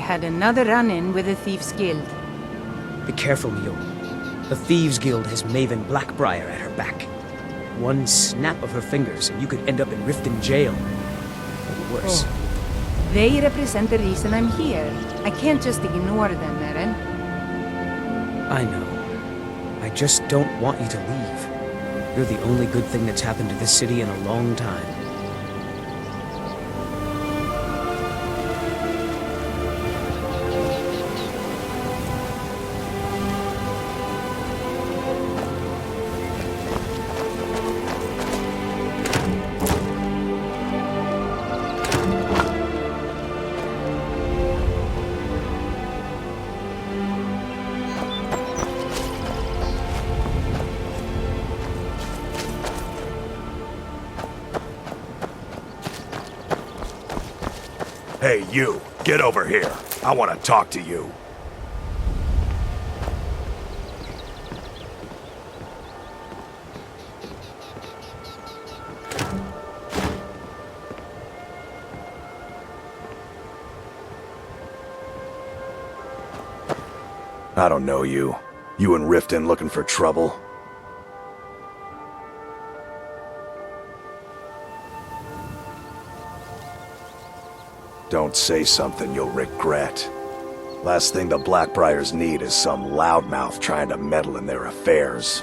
had another run-in with the Thieves' Guild. Be careful, Mule. The Thieves Guild has Maven Blackbriar at her back. One snap of her fingers and you could end up in Riften jail. Or worse. They represent the reason I'm here. I can't just ignore them, Eren. I know. I just don't want you to leave. You're the only good thing that's happened to this city in a long time. Hey, you! Get over here! I want to talk to you! I don't know you. You and Riften looking for trouble? Don't say something you'll regret. Last thing the Blackbriars need is some loudmouth trying to meddle in their affairs.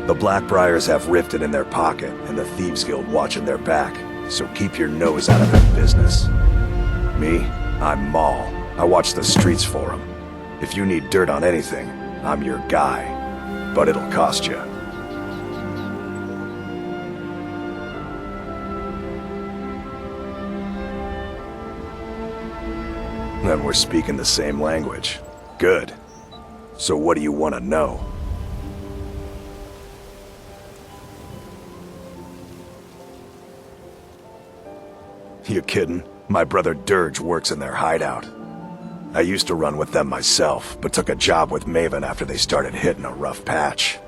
The Blackbriars have Riften in their pocket and the Thieves Guild watching their back, so keep your nose out of their business. Me? I'm Maul. I watch the streets for them. If you need dirt on anything, I'm your guy. But it'll cost you. Then we're speaking the same language. Good. So what do you want to know? You kidding? My brother Dirge works in their hideout. I used to run with them myself, but took a job with Maven after they started hitting a rough patch.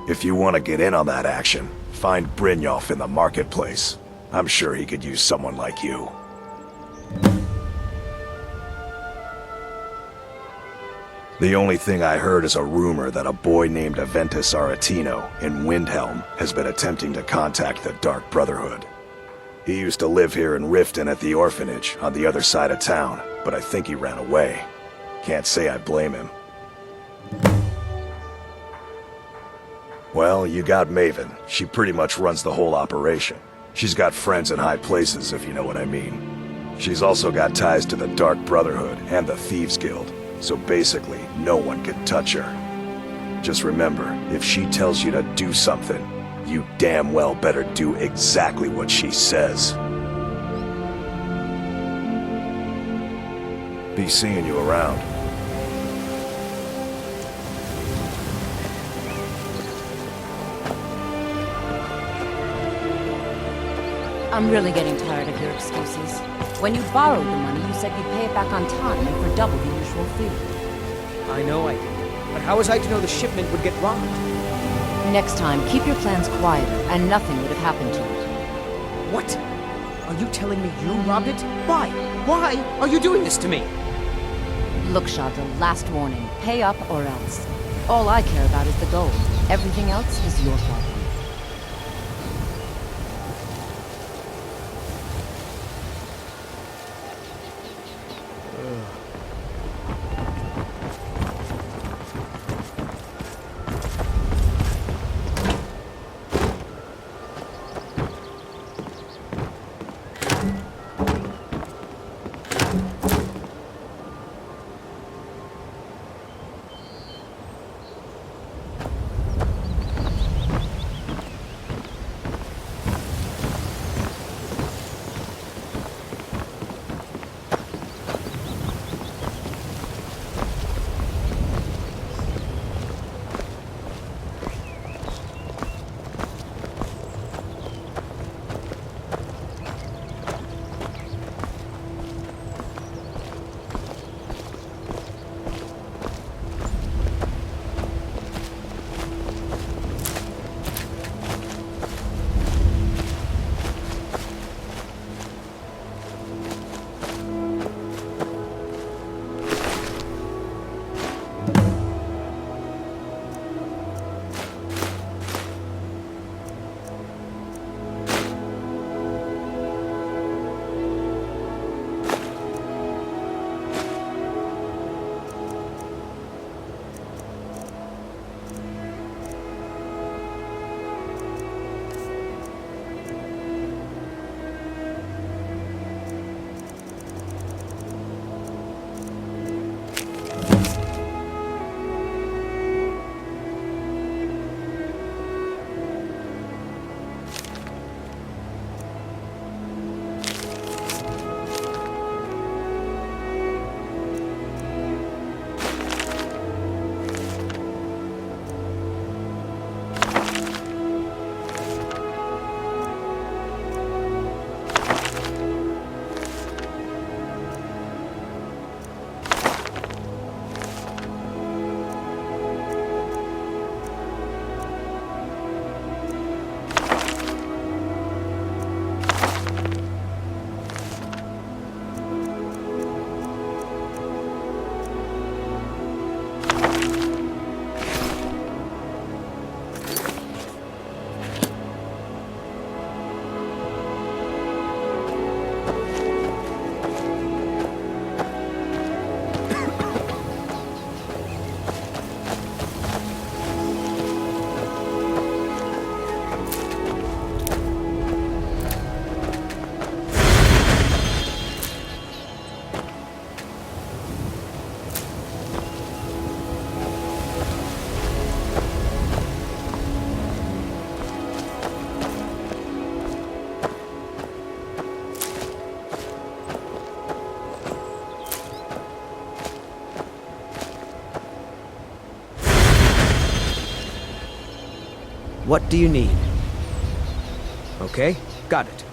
If you want to get in on that action, find Brynjolf in the marketplace. I'm sure he could use someone like you. The only thing I heard is a rumor that a boy named Aventus Aretino in Windhelm has been attempting to contact the Dark Brotherhood. He used to live here in Riften at the orphanage on the other side of town, but I think he ran away. Can't say I blame him. Well, you got Maven. She pretty much runs the whole operation. She's got friends in high places, if you know what I mean. She's also got ties to the Dark Brotherhood and the Thieves Guild. So basically, no one can touch her. Just remember, if she tells you to do something, you damn well better do exactly what she says. Be seeing you around. I'm really getting tired of your excuses. When you borrowed the money, you said you'd pay it back on time and for double the usual fee. I know I did. But how was I to know the shipment would get robbed? Next time, keep your plans quieter, and nothing would have happened to it. What? Are you telling me you robbed it? Why? Why are you doing this to me? Look, Shadra, last warning. Pay up or else. All I care about is the gold. Everything else is your problem. What do you need? Okay, got it.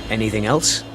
Anything else?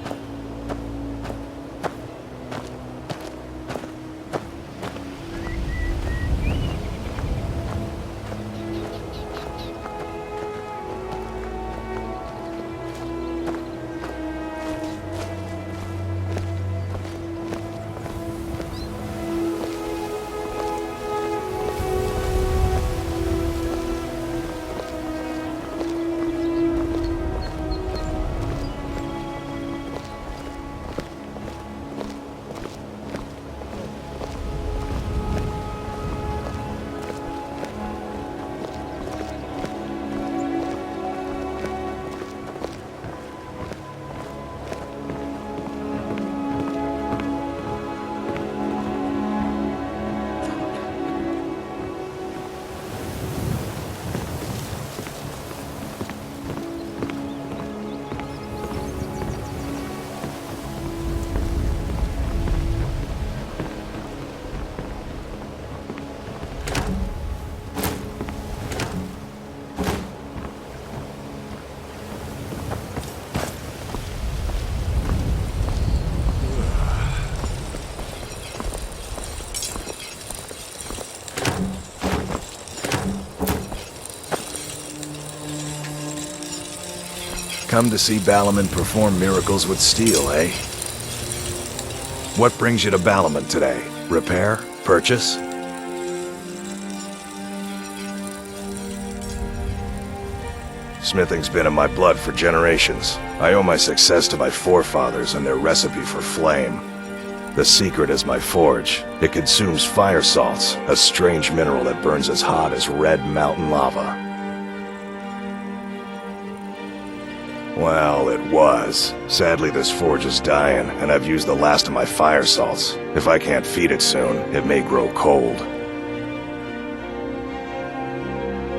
Come to see Balimund perform miracles with steel, eh? What brings you to Balimund today? Repair? Purchase? Smithing's been in my blood for generations. I owe my success to my forefathers and their recipe for flame. The secret is my forge. It consumes fire salts, a strange mineral that burns as hot as red mountain lava. Well, it was. Sadly, this forge is dying, and I've used the last of my fire salts. If I can't feed it soon, it may grow cold.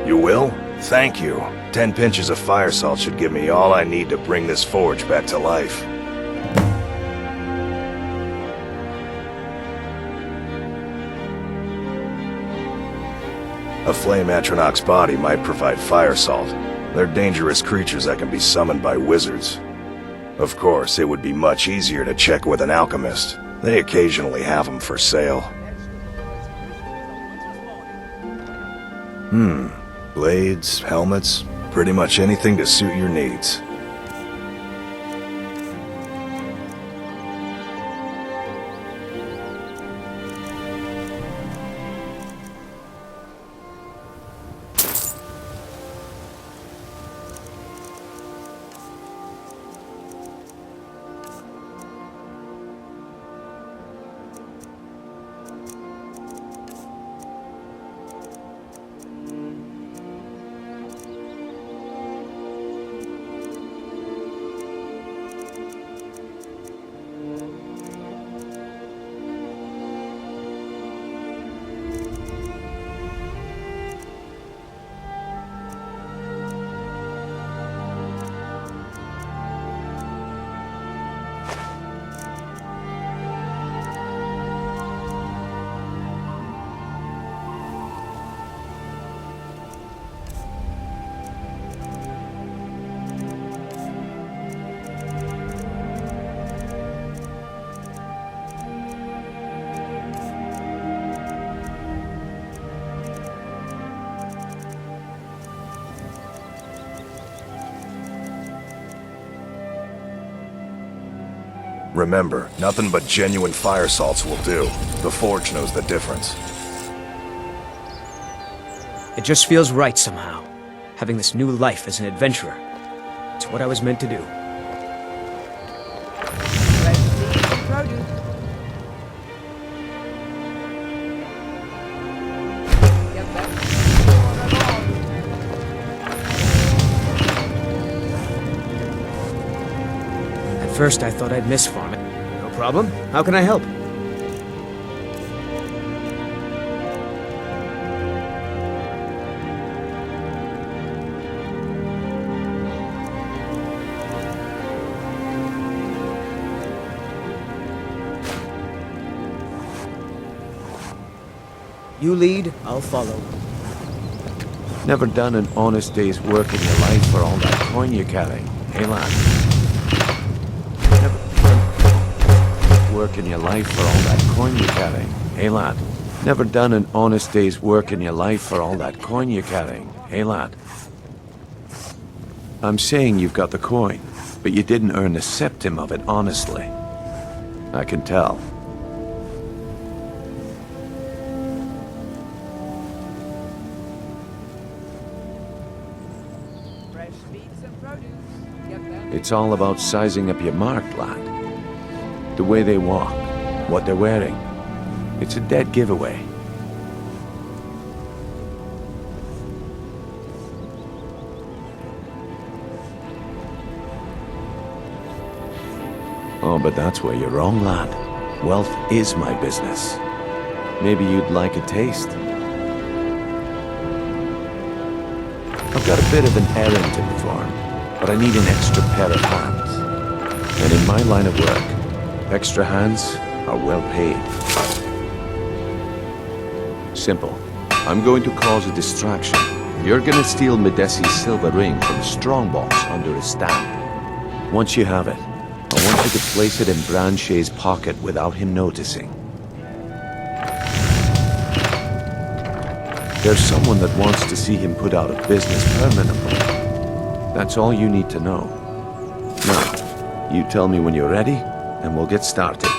You will? Thank you. 10 pinches of fire salt should give me all I need to bring this forge back to life. A flame Atronach's body might provide fire salt. They're dangerous creatures that can be summoned by wizards. Of course, it would be much easier to check with an alchemist. They occasionally have them for sale. Blades, helmets, pretty much anything to suit your needs. Remember, nothing but genuine fire salts will do. The forge knows the difference. It just feels right somehow, having this new life as an adventurer. It's what I was meant to do. Let's see the produce. Get back. At first I thought I'd miss farming. No problem. How can I help? You lead, I'll follow. Never done an honest day's work in your life for all that coin you carry, eh, lad? Never done work in your life for all that coin you carry, eh, lad? Never done an honest day's work in your life for all that coin you're carrying, eh, lad? I'm saying you've got the coin, but you didn't earn a septim of it honestly. I can tell. Fresh meats and produce. Get them. It's all about sizing up your mark, lad. The way they walk, what they're wearing. It's a dead giveaway. Oh, but that's where you're wrong, lad. Wealth is my business. Maybe you'd like a taste. I've got a bit of an errand to perform, but I need an extra pair of hands. And in my line of work, extra hands are well paid. Simple. I'm going to cause a distraction. You're gonna steal Medesi's silver ring from a strongbox under his stand. Once you have it, I want you to place it in Branche's pocket without him noticing. There's someone that wants to see him put out of business permanently. That's all you need to know. Now, you tell me when you're ready, and we'll get started.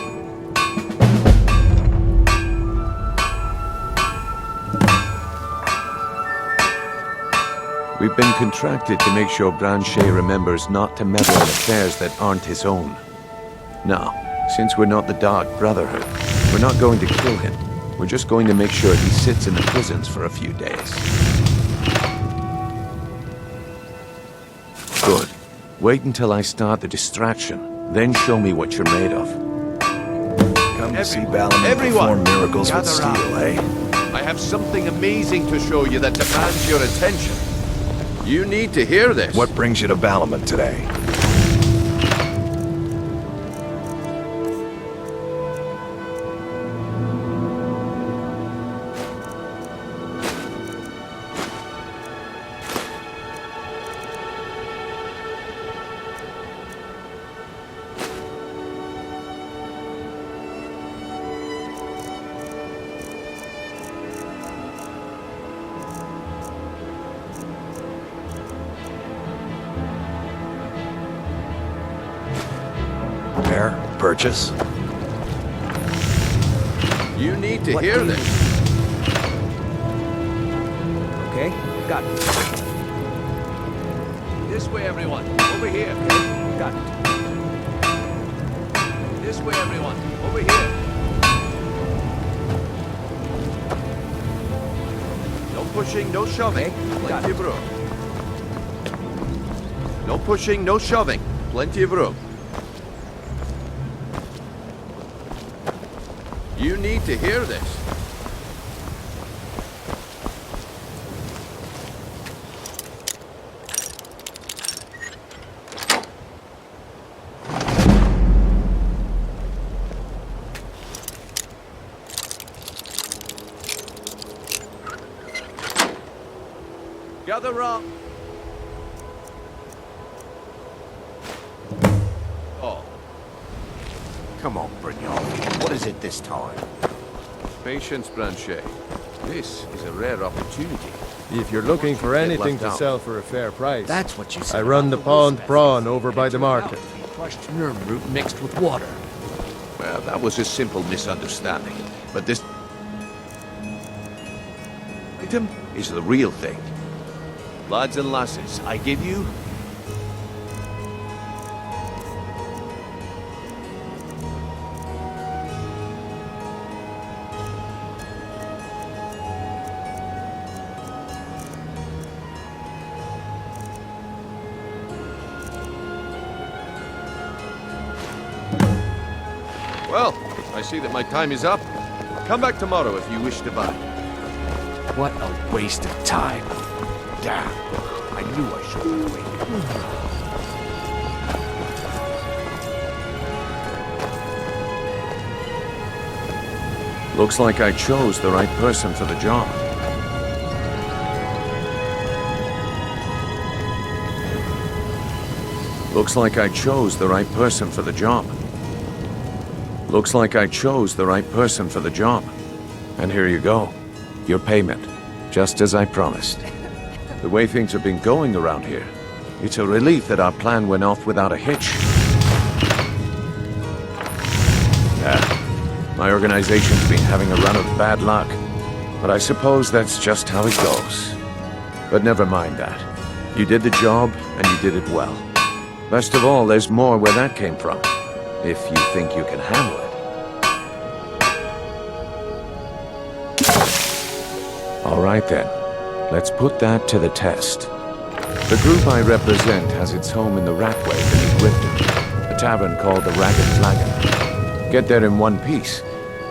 We've been contracted to make sure Branche remembers not to meddle in affairs that aren't his own. Now, since we're not the Dark Brotherhood, we're not going to kill him. We're just going to make sure he sits in the prisons for a few days. Good. Wait until I start the distraction, then show me what you're made of. Come to see Balimund perform miracles with steel, eh? I have something amazing to show you that demands your attention. You need to hear this. What brings you to Balimund today? Purchase? You need to hear this. Okay, got it. This way, everyone. Over here. Got it. This way, everyone. Over here. No pushing, no shoving. Okay, got Plenty of room. No pushing, no shoving. Plenty of room. You need to hear this. Gather up. Oh. Come on, Brignon. What is it this time? Patience, Branche. This is a rare opportunity. If you're looking for anything to left out. sell for a fair price, That's what you said. I run the pond prawn over by the market. Crushed nerve root mixed with water. Well, that was a simple misunderstanding. But this item is the real thing. Lads and lasses, I give you well, I see that my time is up. Come back tomorrow if you wish to buy. What a waste of time. Damn. I knew I shouldn't have waited. Looks like I chose the right person for the job. Looks like I chose the right person for the job. Looks like I chose the right person for the job. And here you go. Your payment. Just as I promised. The way things have been going around here, it's a relief that our plan went off without a hitch. My organization's been having a run of bad luck. But I suppose that's just how it goes. But never mind that. You did the job, and you did it well. Best of all, there's more where that came from. If you think you can handle it. All right then. Let's put that to the test. The group I represent has its home in the Ratway beneath Riften, a tavern called the Ragged Flagon. Get there in one piece,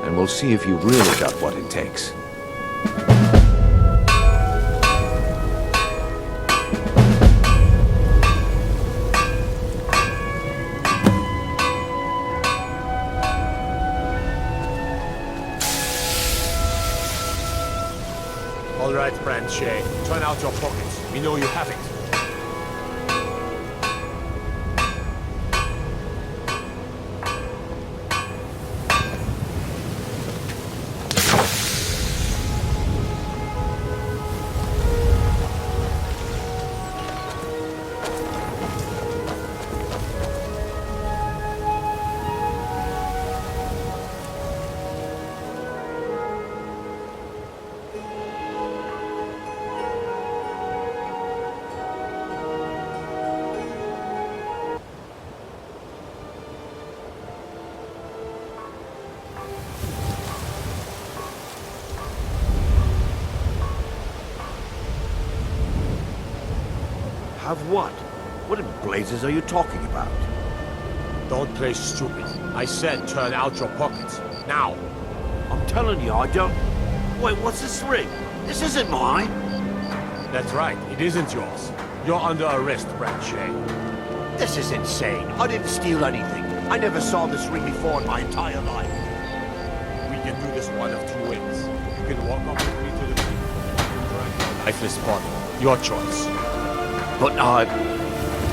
and we'll see if you really got what it takes. All right, Branche. Turn out your pockets. We know you have it. Have what? What in blazes are you talking about? Don't play stupid. I said turn out your pockets. Now. I'm telling you, I don't... Wait, what's this ring? This isn't mine. That's right. It isn't yours. You're under arrest, Branche. This is insane. I didn't steal anything. I never saw this ring before in my entire life. We can do this one of two ways. You can walk up with me to the keep. You can drag your lifeless body. Your choice. But I...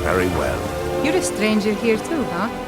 Very well. You're a stranger here too, huh?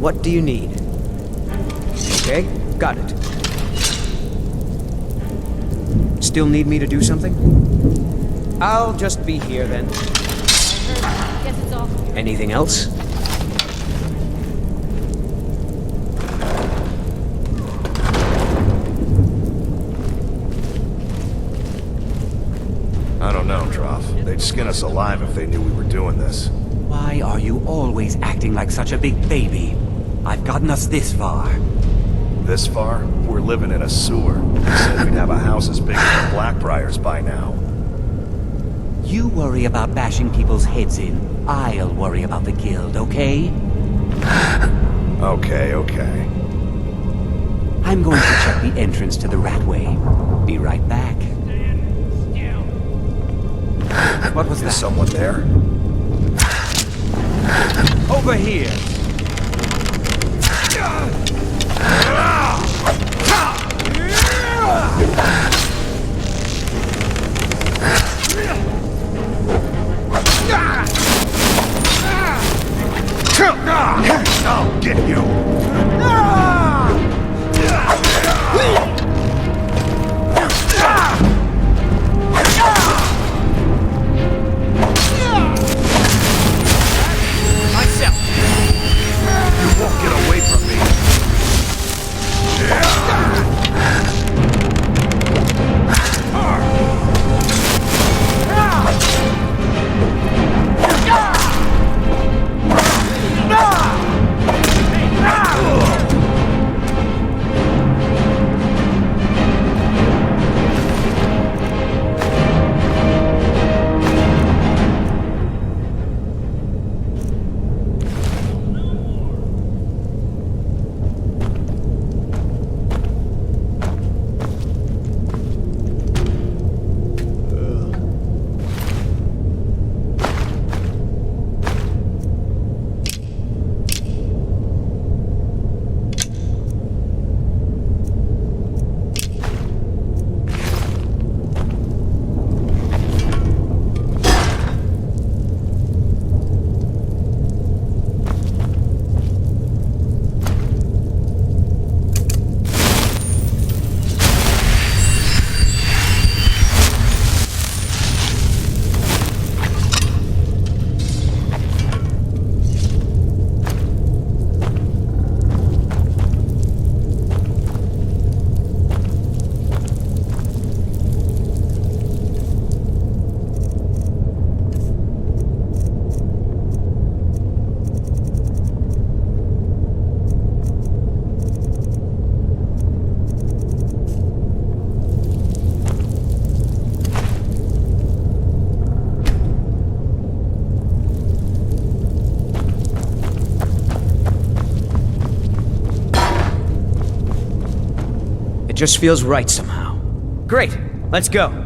What do you need? Okay, got it. Still need me to do something? I'll just be here then. Guess it's off. Anything else? I don't know, Troff. They'd skin us alive if they knew we were doing this. Why are you always acting like such a big baby? I've gotten us this far. This far? We're living in a sewer. They said we'd have a house as big as the Blackbriars by now. You worry about bashing people's heads in. I'll worry about the guild, okay? Okay. I'm going to check the entrance to the Ratway. Be right back. What was that? Is someone there? Over here! I'll get you! Myself! You won't get away from me! It just feels right somehow. Great, let's go.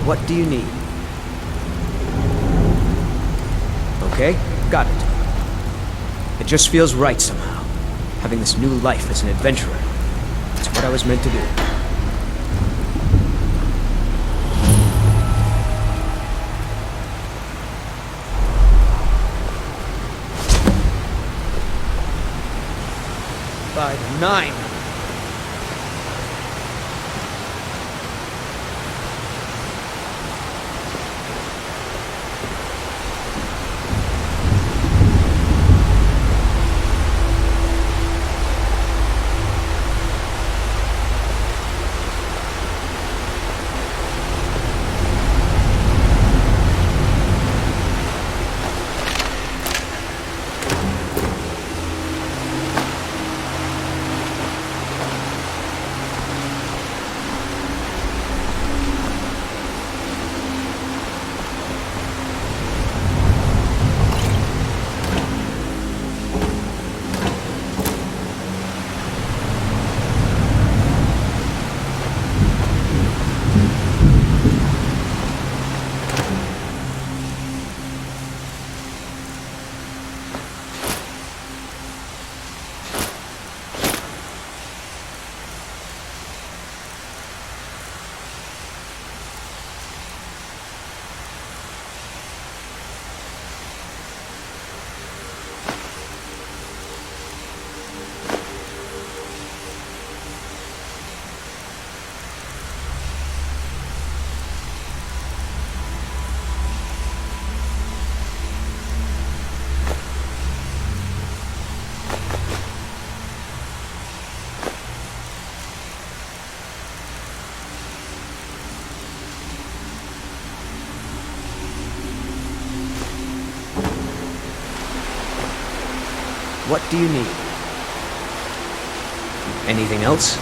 What do you need? Okay, got it. It just feels right somehow, having this new life as an adventurer. It's what I was meant to do. By the 9. What do you need? Anything else?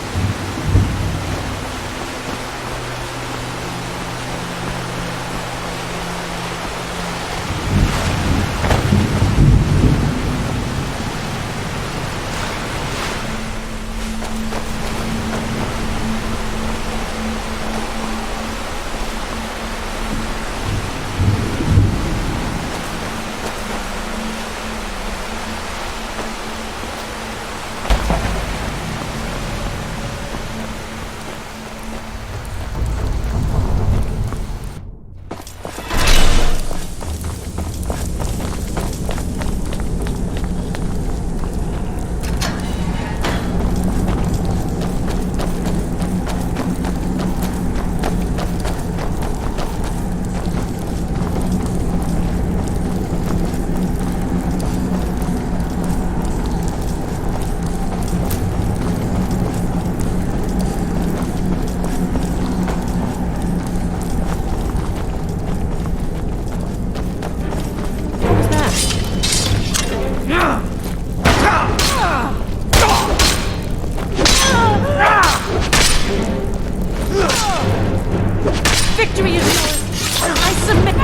Victory is yours! I submit!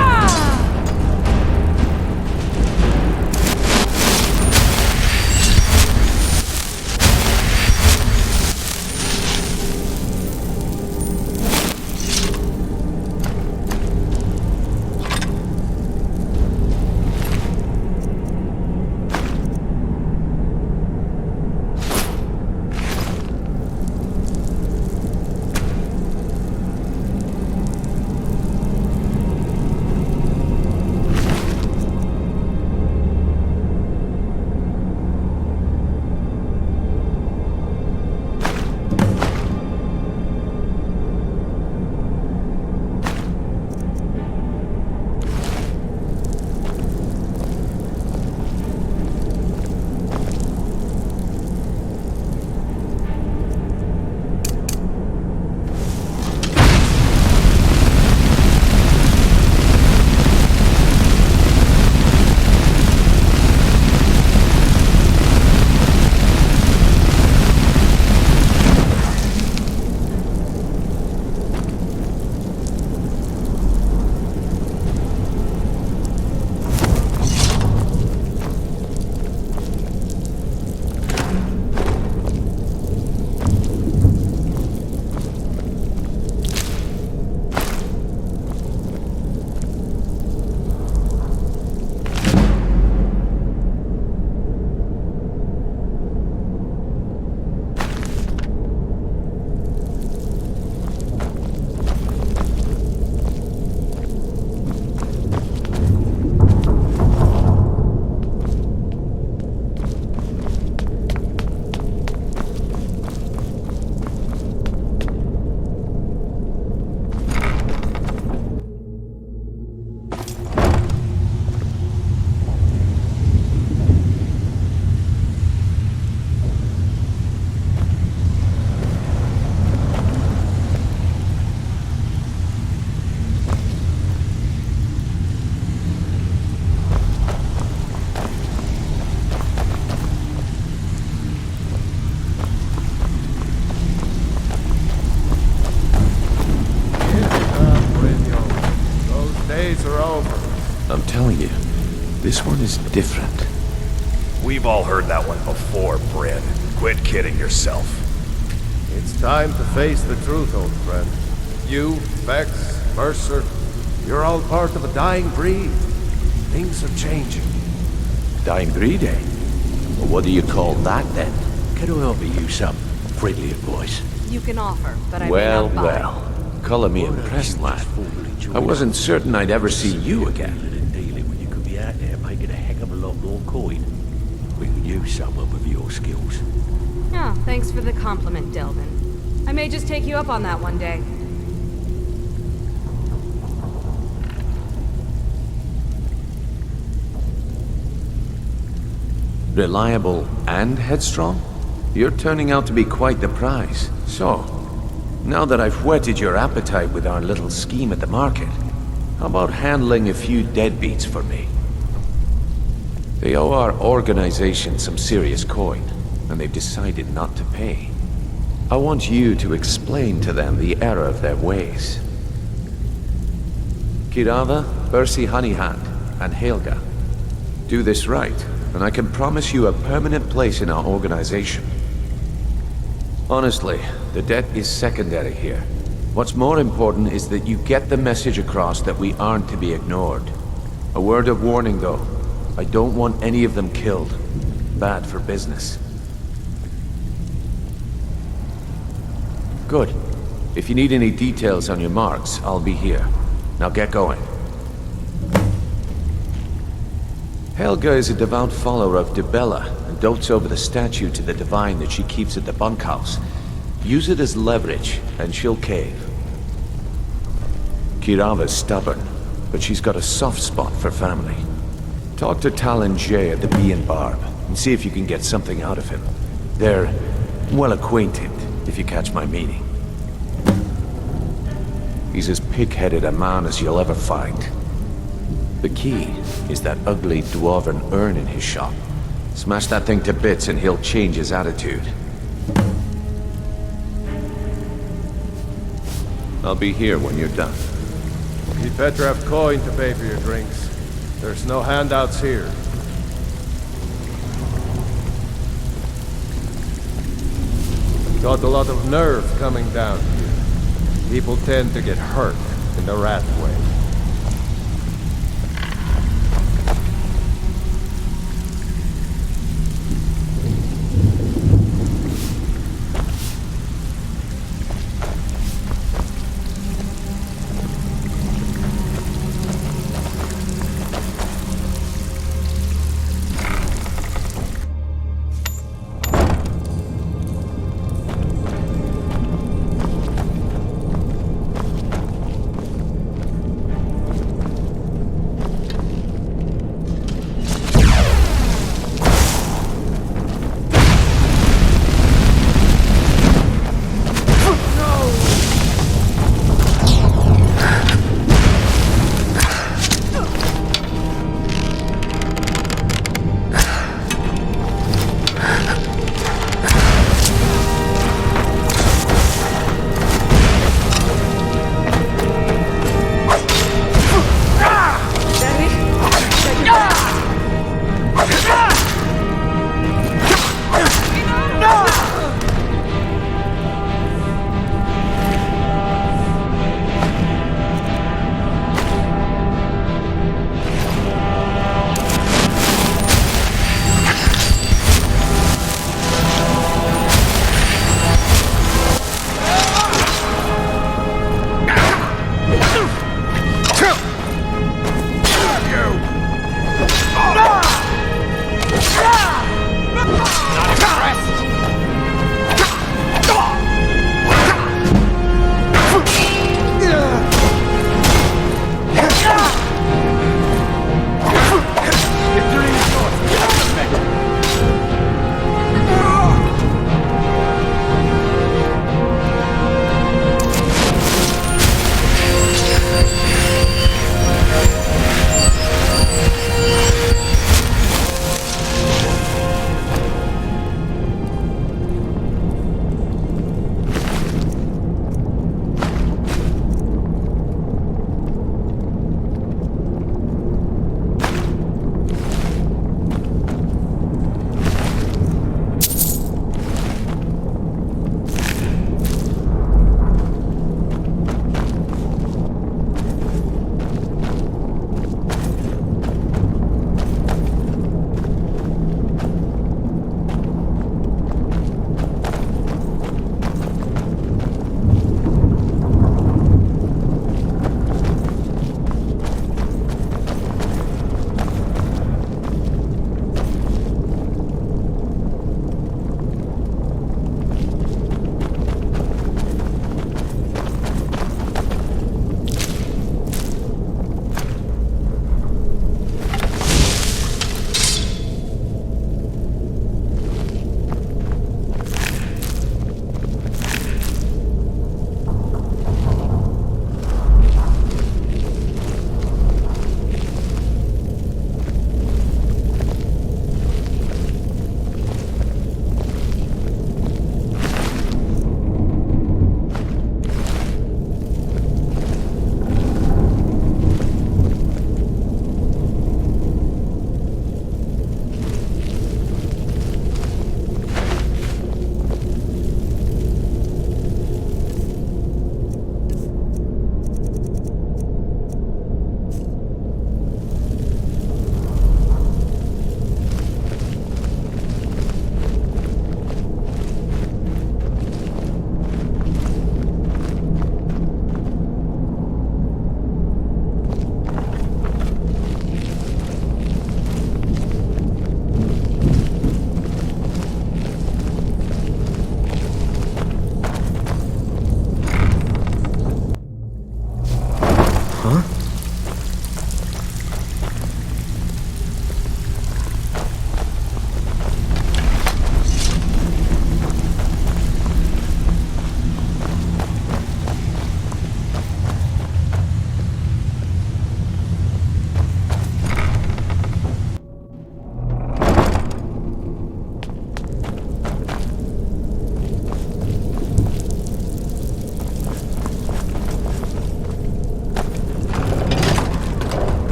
I'm telling you, this one is different. We've all heard that one before, Bryn. Quit kidding yourself. It's time to face the truth, old friend. You, Vex, Mercer, you're all part of a dying breed. Things are changing. Dying breed, eh? Well, what do you call that, then? Can I offer you some friendly advice? You can offer, but I Well, may not buy. well. Color me impressed, lad. I wasn't certain I'd ever see you again. Dealing when you could be out there making a heck of a lot more coin. We could use someone with your skills. Oh, thanks for the compliment, Delvin. I may just take you up on that one day. Reliable and headstrong? You're turning out to be quite the prize. So, now that I've whetted your appetite with our little scheme at the market, how about handling a few deadbeats for me? They owe our organization some serious coin, and they've decided not to pay. I want you to explain to them the error of their ways. Kirava, Bersi Honeyhand, and Helga. Do this right, and I can promise you a permanent place in our organization. Honestly, the debt is secondary here. What's more important is that you get the message across that we aren't to be ignored. A word of warning, though. I don't want any of them killed. Bad for business. Good. If you need any details on your marks, I'll be here. Now get going. Helga is a devout follower of Dibella and dotes over the statue to the divine that she keeps at the bunkhouse. Use it as leverage, and she'll cave. Kirava's stubborn, but she's got a soft spot for family. Talk to Talon Jay at the Bee and Barb, and see if you can get something out of him. They're well acquainted, if you catch my meaning. He's as pig-headed a man as you'll ever find. The key is that ugly dwarven urn in his shop. Smash that thing to bits and he'll change his attitude. I'll be here when you're done. You'd better have coin to pay for your drinks. There's no handouts here. Got a lot of nerve coming down here. People tend to get hurt in the rat way.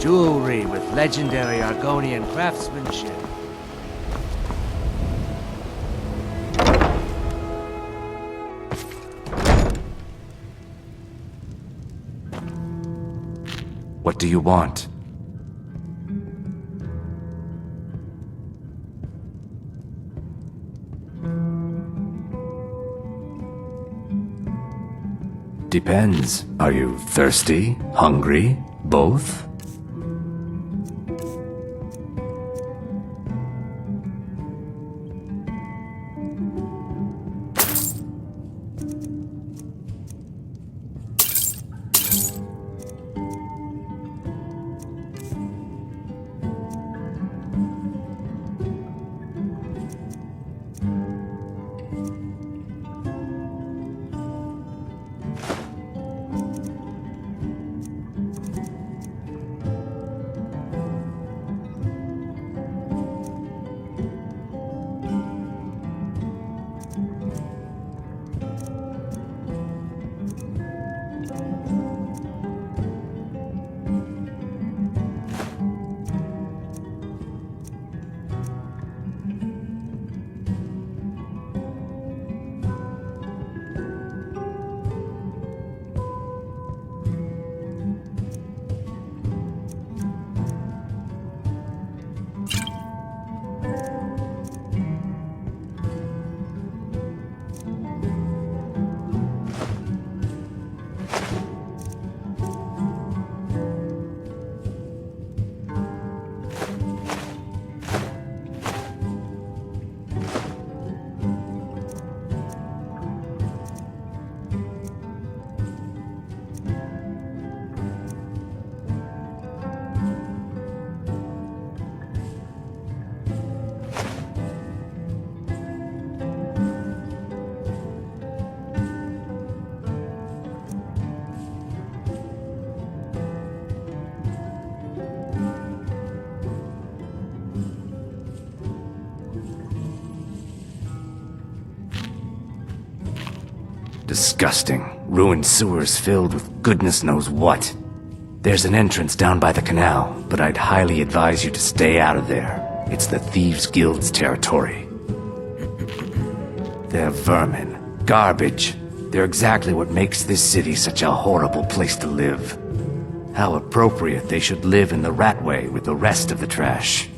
Jewelry with legendary Argonian craftsmanship. What do you want? Depends. Are you thirsty? Hungry? Both? Disgusting. Ruined sewers filled with goodness knows what. There's an entrance down by the canal, but I'd highly advise you to stay out of there. It's the Thieves Guild's territory. They're vermin. Garbage. They're exactly what makes this city such a horrible place to live. How appropriate they should live in the Ratway with the rest of the trash.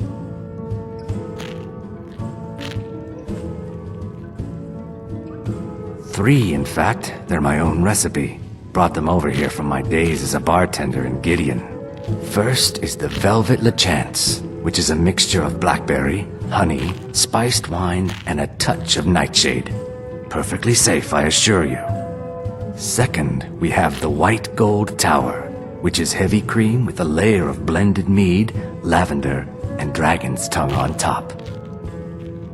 Three, in fact. They're my own recipe. Brought them over here from my days as a bartender in Gideon. First is the Velvet Lechance, which is a mixture of blackberry, honey, spiced wine, and a touch of nightshade. Perfectly safe, I assure you. Second, we have the White Gold Tower, which is heavy cream with a layer of blended mead, lavender, and dragon's tongue on top.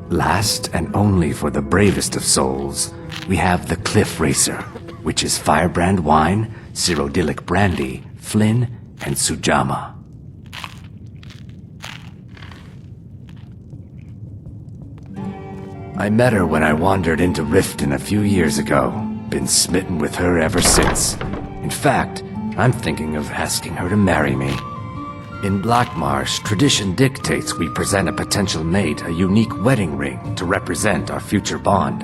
Last, and only for the bravest of souls, we have the Cliff Racer, which is firebrand wine, cyrodiilic brandy, Flynn, and Sujama. I met her when I wandered into Riften a few years ago. Been smitten with her ever since. In fact, I'm thinking of asking her to marry me. In Blackmarsh, tradition dictates we present a potential mate a unique wedding ring to represent our future bond.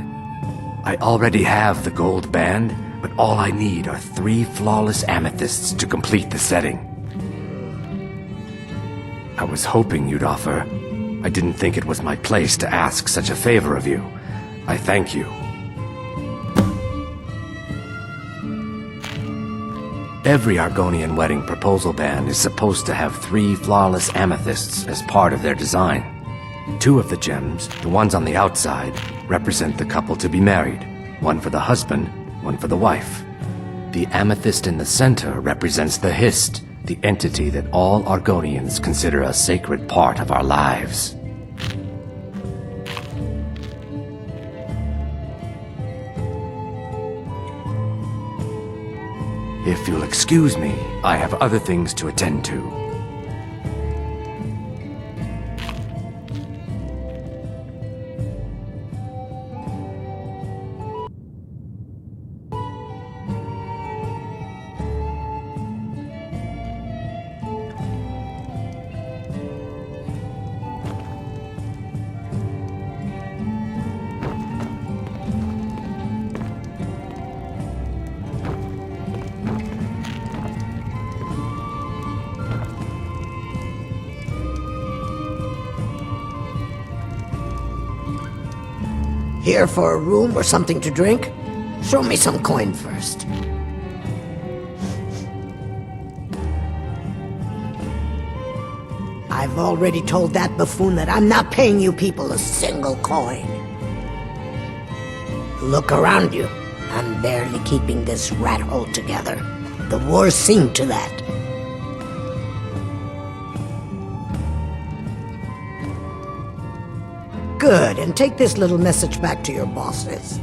I already have the gold band, but all I need are 3 flawless amethysts to complete the setting. I was hoping you'd offer. I didn't think it was my place to ask such a favor of you. I thank you. Every Argonian wedding proposal band is supposed to have 3 flawless amethysts as part of their design. 2 of the gems, the ones on the outside, represent the couple to be married. 1 for the husband, 1 for the wife. The amethyst in the center represents the Hist, the entity that all Argonians consider a sacred part of our lives. If you'll excuse me, I have other things to attend to. Here for a room or something to drink? Show me some coin first. I've already told that buffoon that I'm not paying you people a single coin. Look around you. I'm barely keeping this rat hole together. The war's seen to that. Good, and take this little message back to your bosses.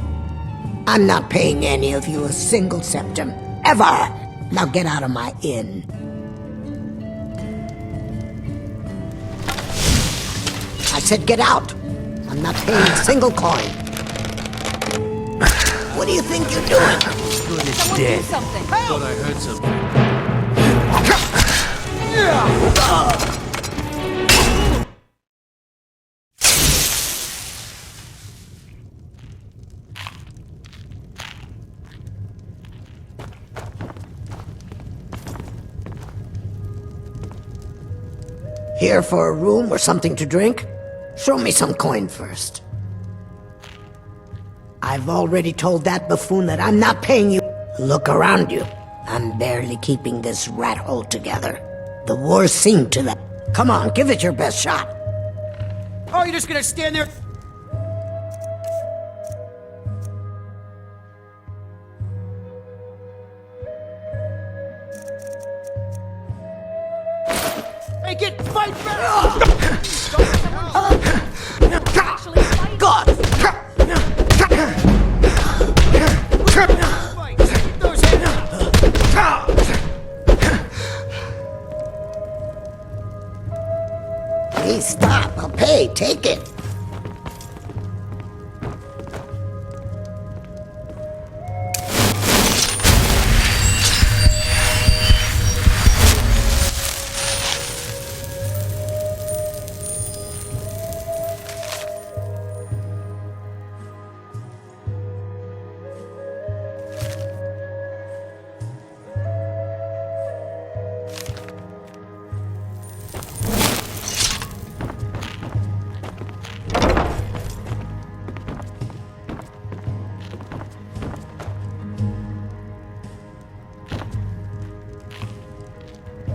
I'm not paying any of you a single septim, ever! Now get out of my inn. I said get out! I'm not paying a single coin. What do you think you're doing? Someone do something! Thought I heard something. Here for a room or something to drink? Show me some coin first. I've already told that buffoon that I'm not paying you. Look around you. I'm barely keeping this rat hole together. The war's seen to that. Come on, give it your best shot. Oh, you're just gonna stand there? Make it fight back! God! Please stop. I'll pay. Take it.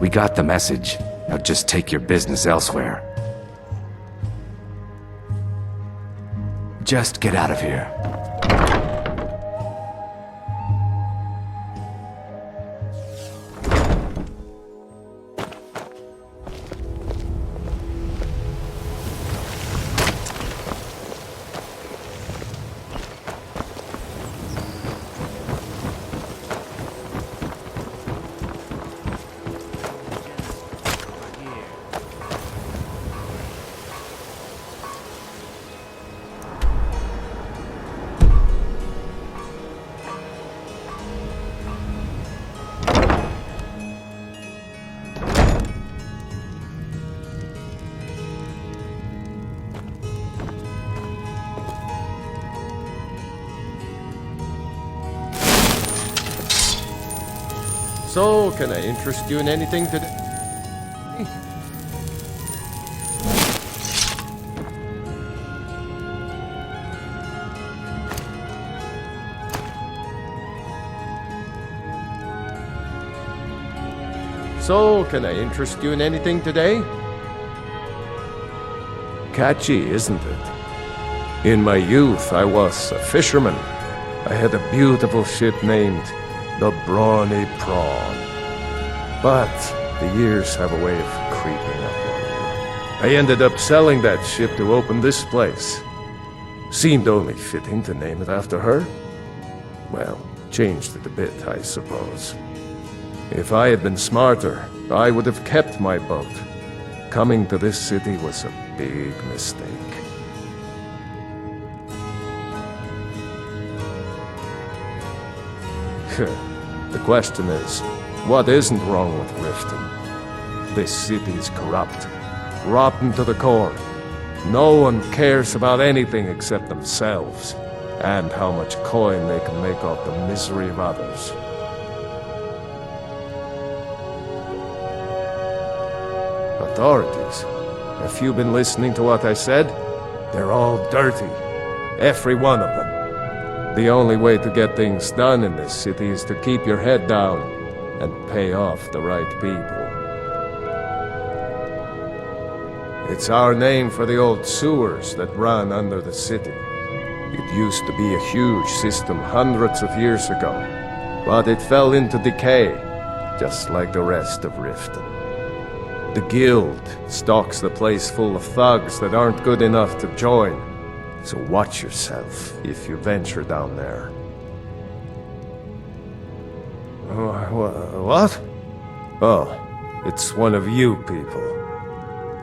We got the message. Now just take your business elsewhere. Just get out of here. So, can I interest you in anything today? So, can I interest you in anything today? Catchy, isn't it? In my youth, I was a fisherman. I had a beautiful ship named the Brawny Prawn. But the years have a way of creeping up on you. I ended up selling that ship to open this place. Seemed only fitting to name it after her. Well, changed it a bit, I suppose. If I had been smarter, I would have kept my boat. Coming to this city was a big mistake. The question is, what isn't wrong with Riften? This city's corrupt, rotten to the core. No one cares about anything except themselves, and how much coin they can make off the misery of others. Authorities, have you been listening to what I said? They're all dirty. Every one of them. The only way to get things done in this city is to keep your head down and pay off the right people. It's our name for the old sewers that run under the city. It used to be a huge system hundreds of years ago, but it fell into decay, just like the rest of Riften. The guild stocks the place full of thugs that aren't good enough to join, so watch yourself if you venture down there. What? Oh, it's one of you people.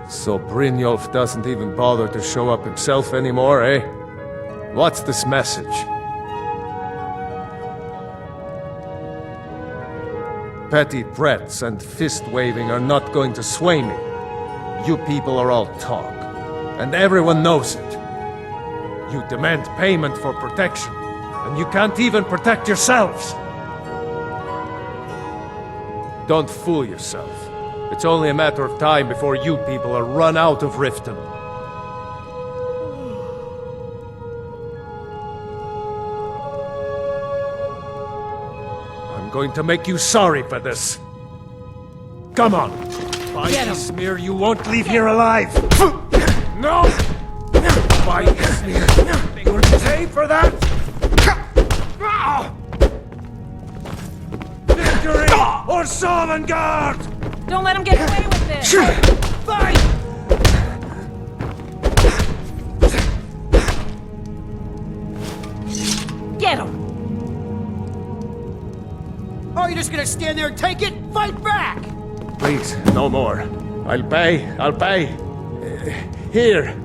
So Brynjolf doesn't even bother to show up himself anymore, eh? What's this message? Petty threats and fist-waving are not going to sway me. You people are all talk, and everyone knows it. You demand payment for protection, and you can't even protect yourselves. Don't fool yourself. It's only a matter of time before you people are run out of Riften. I'm going to make you sorry for this. Come on. By Smear, you won't leave here alive. No! By Smear, you will pay for that. Victory or Sovngarde! Don't let him get away with this! Fight! Get him! Oh, you're just gonna stand there and take it? Fight back! Please, no more. I'll pay. Here.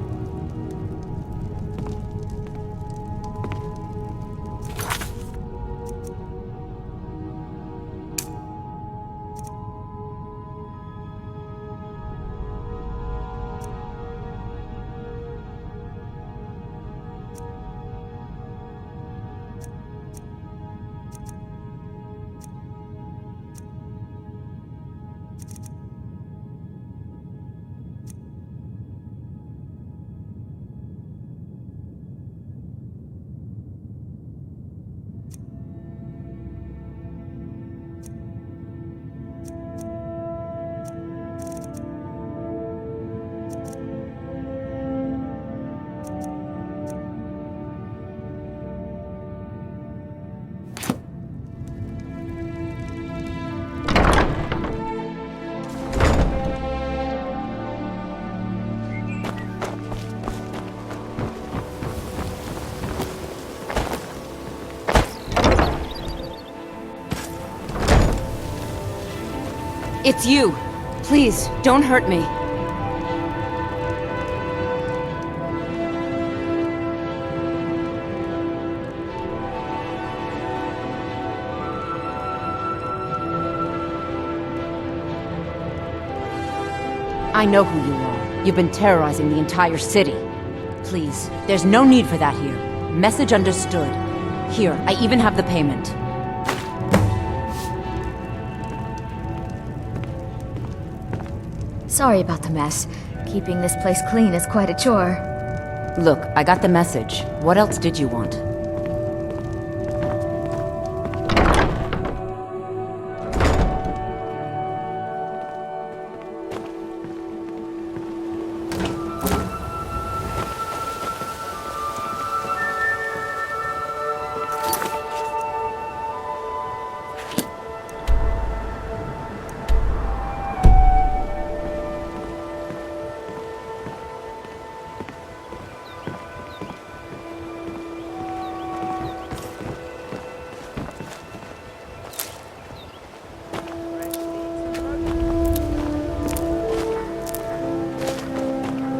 It's you. Please, don't hurt me. I know who you are. You've been terrorizing the entire city. Please, there's no need for that here. Message understood. Here, I even have the payment. Sorry about the mess. Keeping this place clean is quite a chore. Look, I got the message. What else did you want?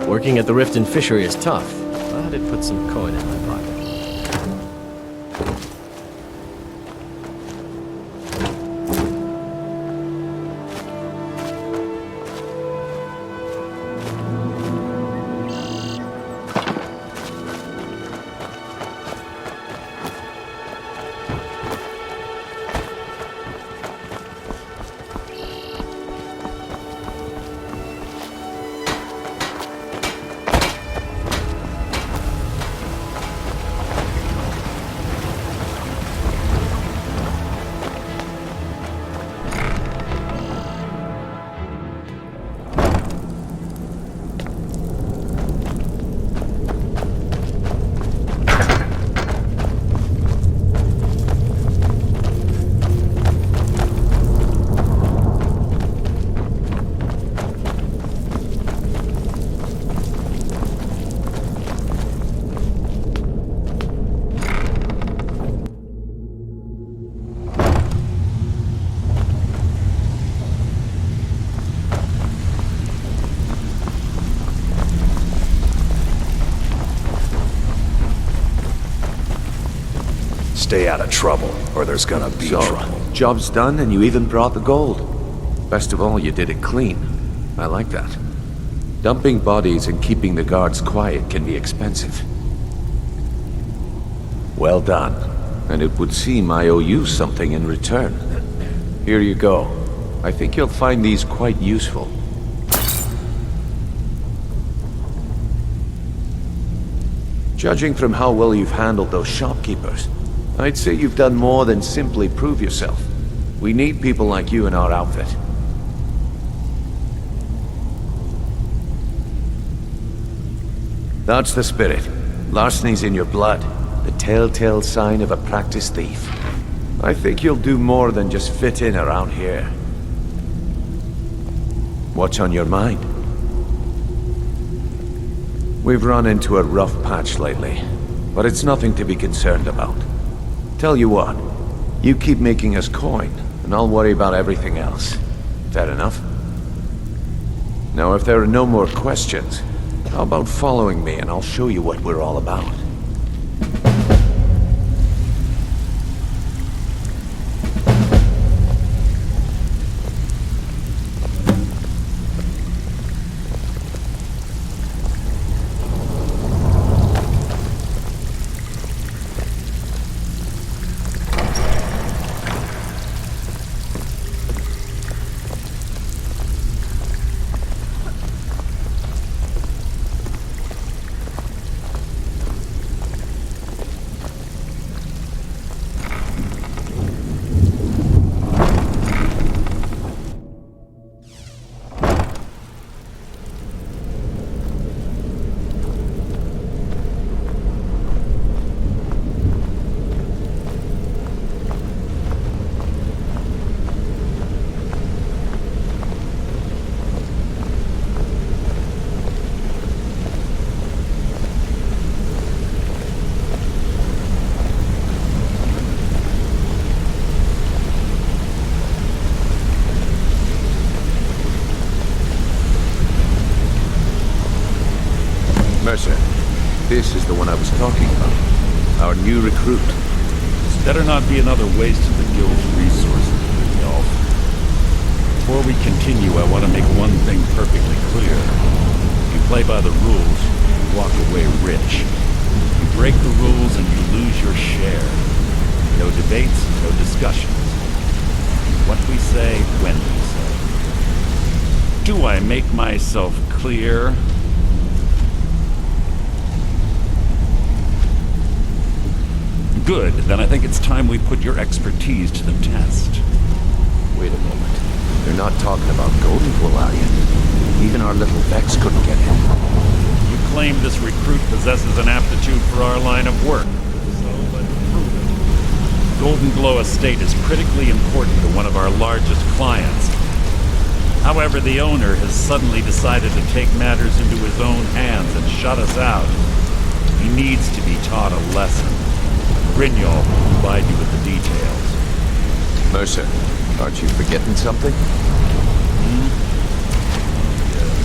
Working at the Riften fishery is tough, but it puts some coin in my pocket. Stay out of trouble, or there's gonna be trouble. Job's done and you even brought the gold. Best of all, you did it clean. I like that. Dumping bodies and keeping the guards quiet can be expensive. Well done. And it would seem I owe you something in return. Here you go. I think you'll find these quite useful. Judging from how well you've handled those shopkeepers, I'd say you've done more than simply prove yourself. We need people like you in our outfit. That's the spirit. Larceny's in your blood. The telltale sign of a practiced thief. I think you'll do more than just fit in around here. What's on your mind? We've run into a rough patch lately, but it's nothing to be concerned about. Tell you what, you keep making us coin, and I'll worry about everything else. Fair enough? Now, if there are no more questions, how about following me and I'll show you what we're all about? Mercer, this is the one I was talking about. Our new recruit. This better not be another waste of the guild's resources, Elf. Before we continue, I want to make one thing perfectly clear. If you play by the rules, you walk away rich. You break the rules and you lose your share. No debates, no discussions. What we say, when we say. Do I make myself clear? Good, then I think it's time we put your expertise to the test. Wait a moment. You're not talking about Goldenpool, are you? Even our little Vex couldn't get him. You claim this recruit possesses an aptitude for our line of work. So let's prove it. Golden Glow Estate is critically important to one of our largest clients. However, the owner has suddenly decided to take matters into his own hands and shut us out. He needs to be taught a lesson. Brynjol will provide you with the details. Mercer, aren't you forgetting something? Yes.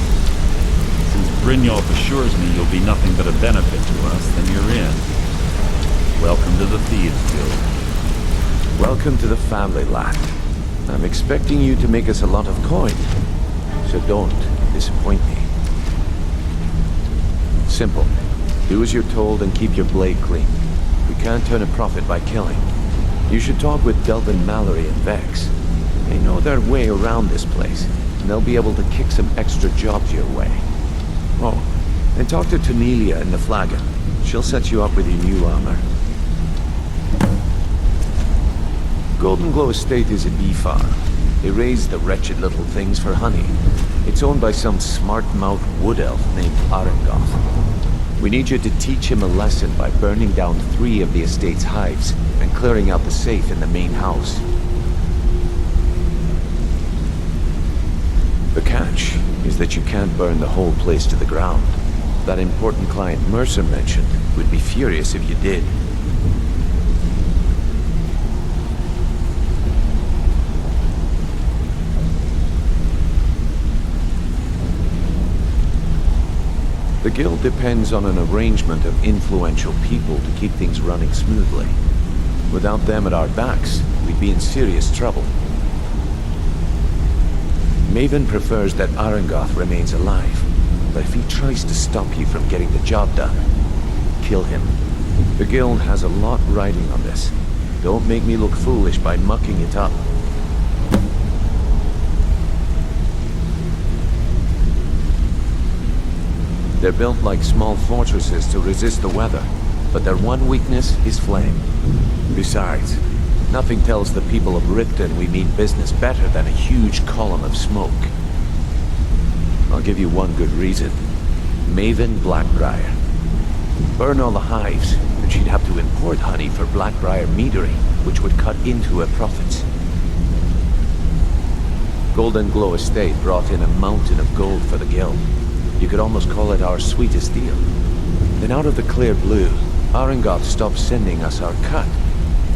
Since Brynjol assures me you'll be nothing but a benefit to us, then you're in. Welcome to the Thieves Guild. Welcome to the family, lad. I'm expecting you to make us a lot of coin, so don't disappoint me. Simple. Do as you're told and keep your blade clean. We can't turn a profit by killing. You should talk with Delvin, Mallory, and Vex. They know their way around this place, and they'll be able to kick some extra jobs your way. Oh, and talk to Tanelia in the Flagon. She'll set you up with your new armor. Golden Glow Estate is a bee farm. They raise the wretched little things for honey. It's owned by some smart-mouthed wood elf named Arengoth. We need you to teach him a lesson by burning down 3 of the estate's hives and clearing out the safe in the main house. The catch is that you can't burn the whole place to the ground. That important client Mercer mentioned would be furious if you did. The guild depends on an arrangement of influential people to keep things running smoothly. Without them at our backs, we'd be in serious trouble. Maven prefers that Arangoth remains alive, but if he tries to stop you from getting the job done, kill him. The Guild has a lot riding on this. Don't make me look foolish by mucking it up. They're built like small fortresses to resist the weather, but their one weakness is flame. Besides, nothing tells the people of Riften we mean business better than a huge column of smoke. I'll give you one good reason. Maven Blackbriar. Burn all the hives, and she'd have to import honey for Blackbriar meadery, which would cut into her profits. Golden Glow Estate brought in a mountain of gold for the Guild. You could almost call it our sweetest deal. Then out of the clear blue, Arangoth stopped sending us our cut.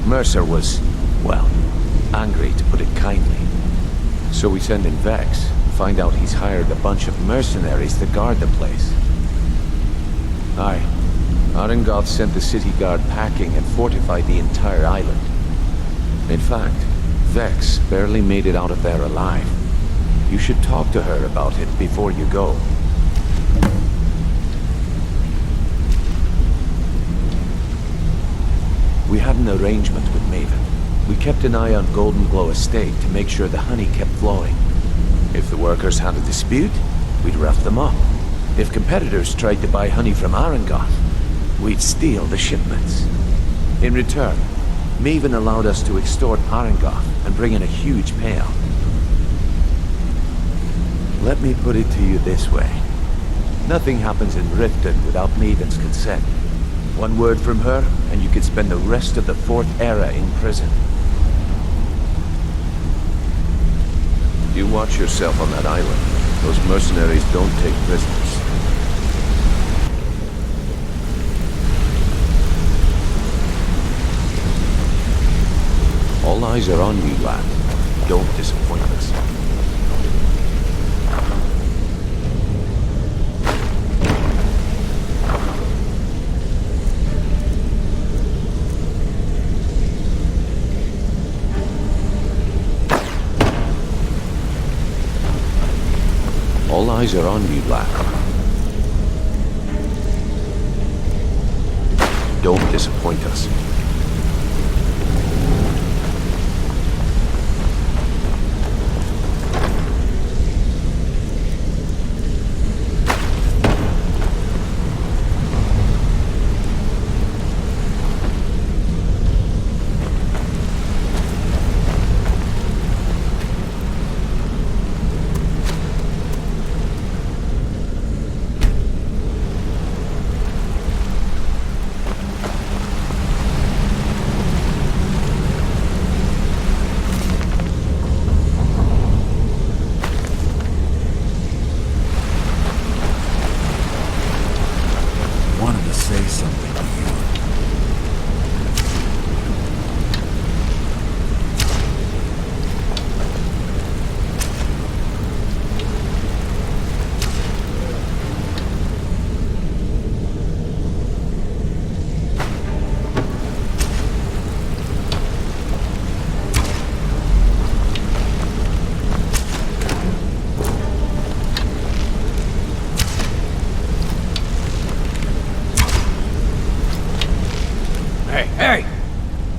Mercer was, well, angry to put it kindly. So we send in Vex, find out he's hired a bunch of mercenaries to guard the place. Aye, Arangoth sent the city guard packing and fortified the entire island. In fact, Vex barely made it out of there alive. You should talk to her about it before you go. We had an arrangement with Maven. We kept an eye on Golden Glow Estate to make sure the honey kept flowing. If the workers had a dispute, we'd rough them up. If competitors tried to buy honey from Arangoth, we'd steal the shipments. In return, Maven allowed us to extort Arangoth and bring in a huge payout. Let me put it to you this way. Nothing happens in Riften without Maven's consent. One word from her, and you could spend the rest of the Fourth Era in prison. You watch yourself on that island. Those mercenaries don't take prisoners. All eyes are on you, lad. Don't disappoint us. All eyes are on you, lad. Don't disappoint us.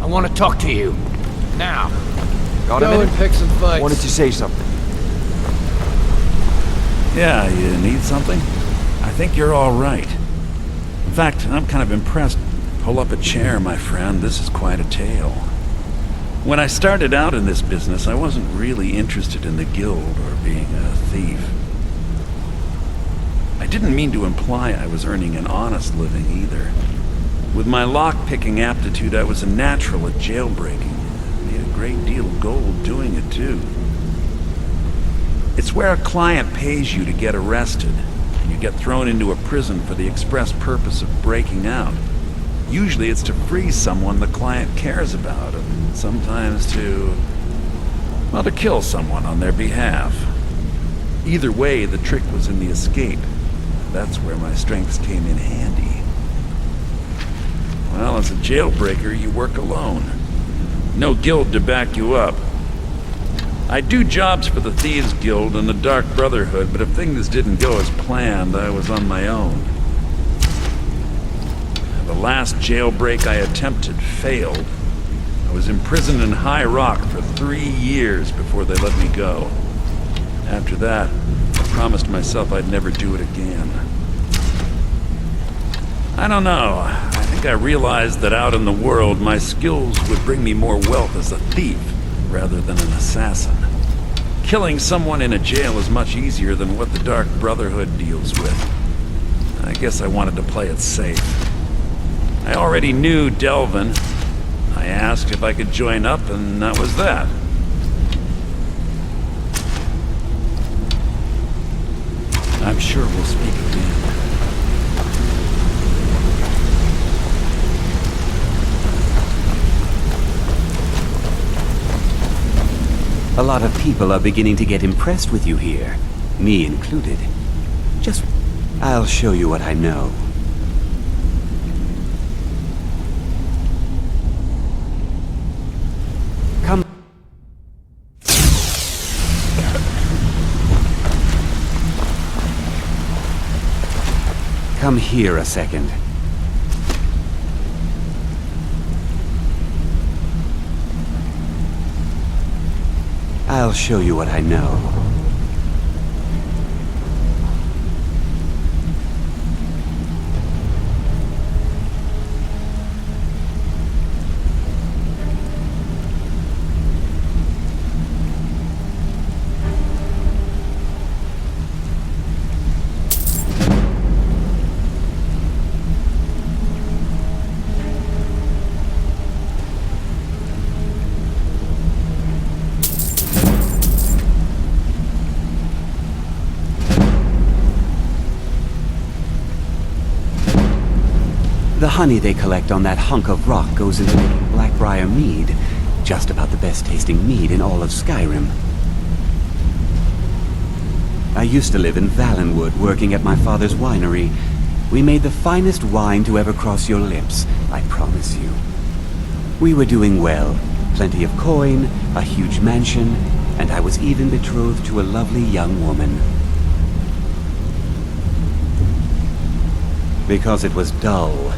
I want to talk to you. Now. Got a minute? and pick some fights. Wanted to say something. Yeah, you need something? I think you're all right. In fact, I'm kind of impressed. Pull up a chair, my friend. This is quite a tale. When I started out in this business, I wasn't really interested in the guild or being a thief. I didn't mean to imply I was earning an honest living either. With my lock-picking aptitude, I was a natural at jailbreaking. Made a great deal of gold doing it, too. It's where a client pays you to get arrested, and you get thrown into a prison for the express purpose of breaking out. Usually it's to free someone the client cares about, and sometimes to kill someone on their behalf. Either way, the trick was in the escape. That's where my strengths came in handy. Well, as a jailbreaker, you work alone. No guild to back you up. I do jobs for the Thieves Guild and the Dark Brotherhood, but if things didn't go as planned, I was on my own. The last jailbreak I attempted failed. I was imprisoned in High Rock for 3 years before they let me go. After that, I promised myself I'd never do it again. I don't know. I think I realized that out in the world, my skills would bring me more wealth as a thief rather than an assassin. Killing someone in a jail is much easier than what the Dark Brotherhood deals with. I guess I wanted to play it safe. I already knew Delvin. I asked if I could join up, and that was that. I'm sure we'll speak again. A lot of people are beginning to get impressed with you here, me included. I'll show you what I know. Come. Come here a second. I'll show you what I know. The honey they collect on that hunk of rock goes into making Blackbriar mead. Just about the best tasting mead in all of Skyrim. I used to live in Balimund, working at my father's winery. We made the finest wine to ever cross your lips, I promise you. We were doing well. Plenty of coin, a huge mansion, and I was even betrothed to a lovely young woman. Because it was dull.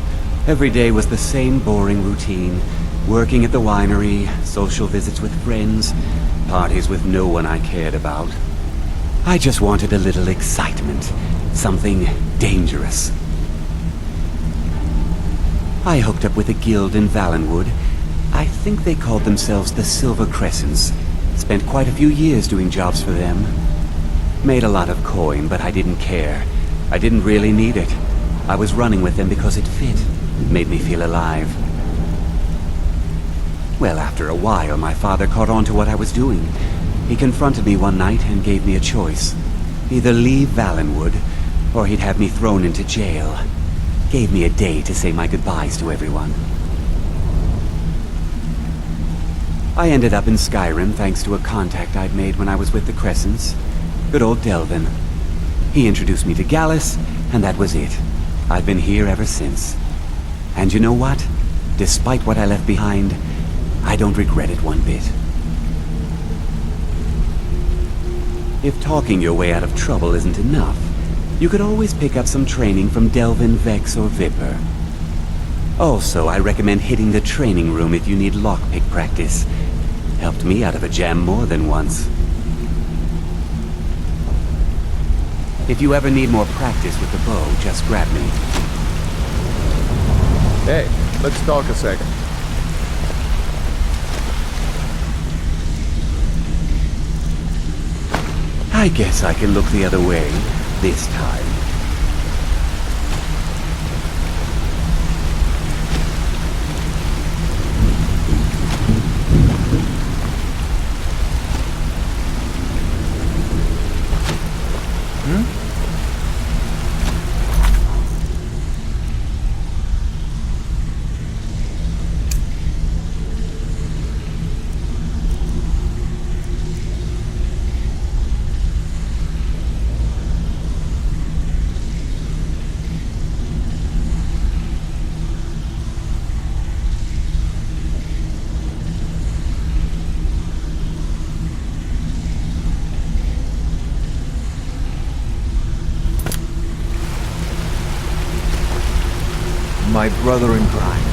Every day was the same boring routine. Working at the winery, social visits with friends, parties with no one I cared about. I just wanted a little excitement. Something dangerous. I hooked up with a guild in Balimund. I think they called themselves the Silver Crescents. Spent quite a few years doing jobs for them. Made a lot of coin, but I didn't care. I didn't really need it. I was running with them because it fit. It made me feel alive. Well, after a while, my father caught on to what I was doing. He confronted me one night and gave me a choice. Either leave Balimund, or he'd have me thrown into jail. Gave me a day to say my goodbyes to everyone. I ended up in Skyrim thanks to a contact I'd made when I was with the Crescents. Good old Delvin. He introduced me to Gallus, and that was it. I've been here ever since. And you know what? Despite what I left behind, I don't regret it one bit. If talking your way out of trouble isn't enough, you could always pick up some training from Delvin, Vex, or Viper. Also, I recommend hitting the training room if you need lockpick practice. Helped me out of a jam more than once. If you ever need more practice with the bow, just grab me. Hey, let's talk a second. I guess I can look the other way, this time. my brother in crime.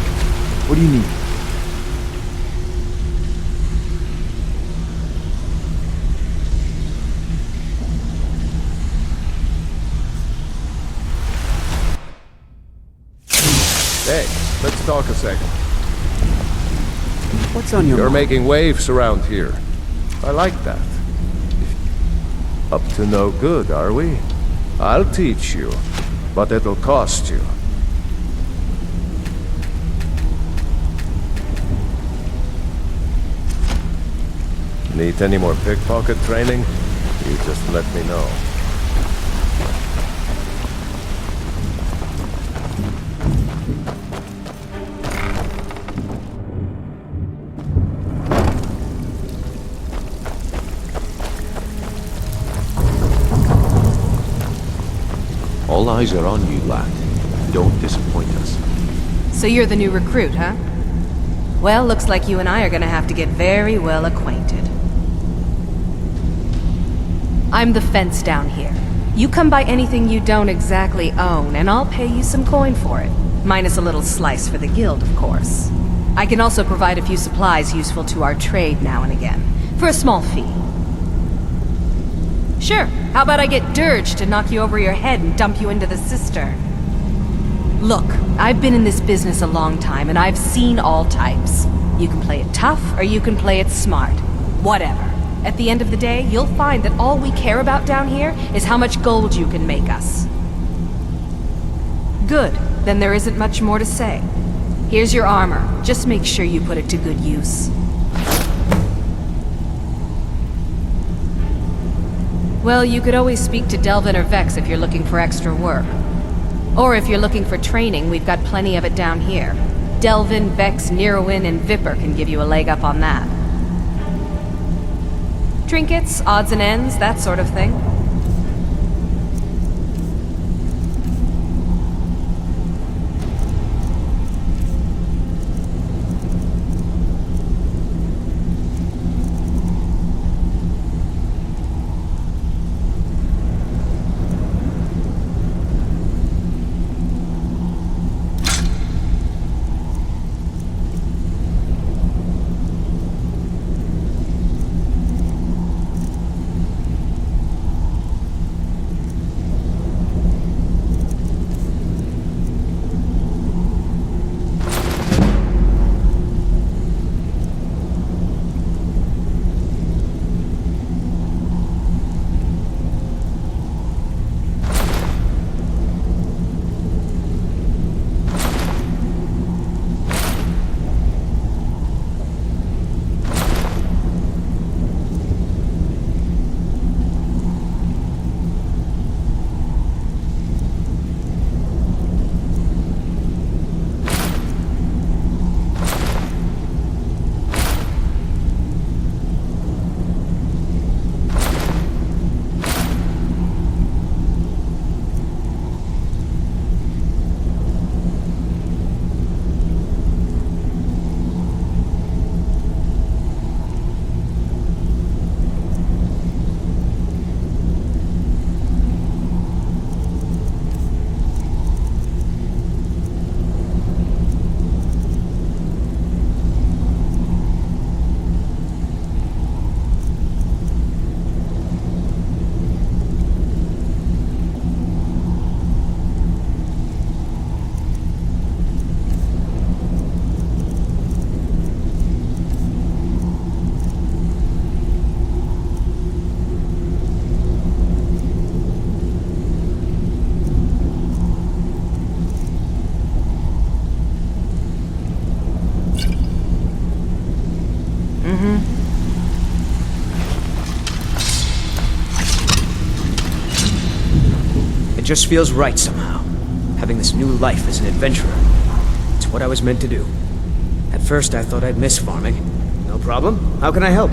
What do you need? Hey, let's talk a second. What's on your You're mind? making waves around here. I like that. Up to no good, are we? I'll teach you, but it'll cost you. Need any more pickpocket training? You just let me know. All eyes are on you, lad. Don't disappoint us. So you're the new recruit, huh? Well, looks like you and I are gonna have to get very well acquainted. I'm the fence down here. You come by anything you don't exactly own, and I'll pay you some coin for it. Minus a little slice for the guild, of course. I can also provide a few supplies useful to our trade now and again, for a small fee. Sure, how about I get Dirge to knock you over your head and dump you into the cistern? Look, I've been in this business a long time, and I've seen all types. You can play it tough, or you can play it smart. Whatever. At the end of the day, you'll find that all we care about down here is how much gold you can make us. Good. Then there isn't much more to say. Here's your armor. Just make sure you put it to good use. Well, you could always speak to Delvin or Vex if you're looking for extra work. Or if you're looking for training, we've got plenty of it down here. Delvin, Vex, Neruin, and Viper can give you a leg up on that. Trinkets, odds and ends, that sort of thing. It just feels right somehow, having this new life as an adventurer. It's what I was meant to do. At first I thought I'd miss farming. No problem. How can I help?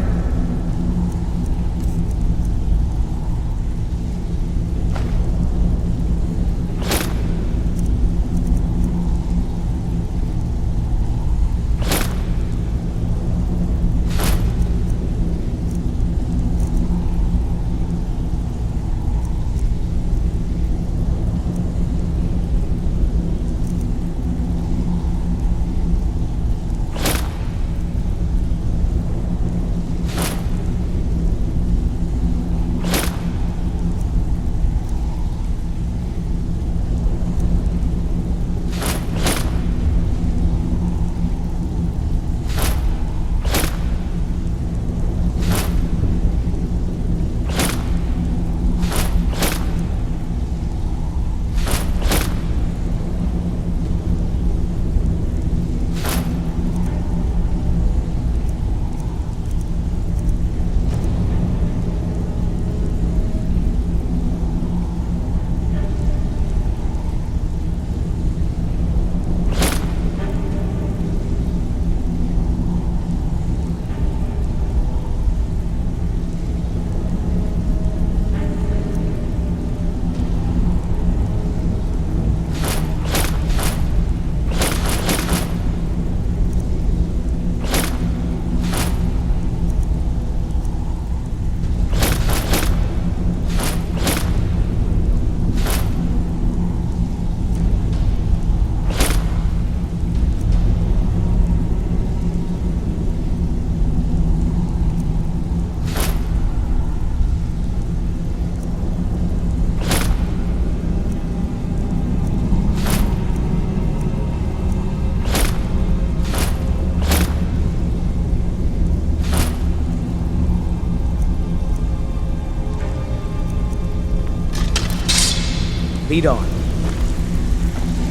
Lead on.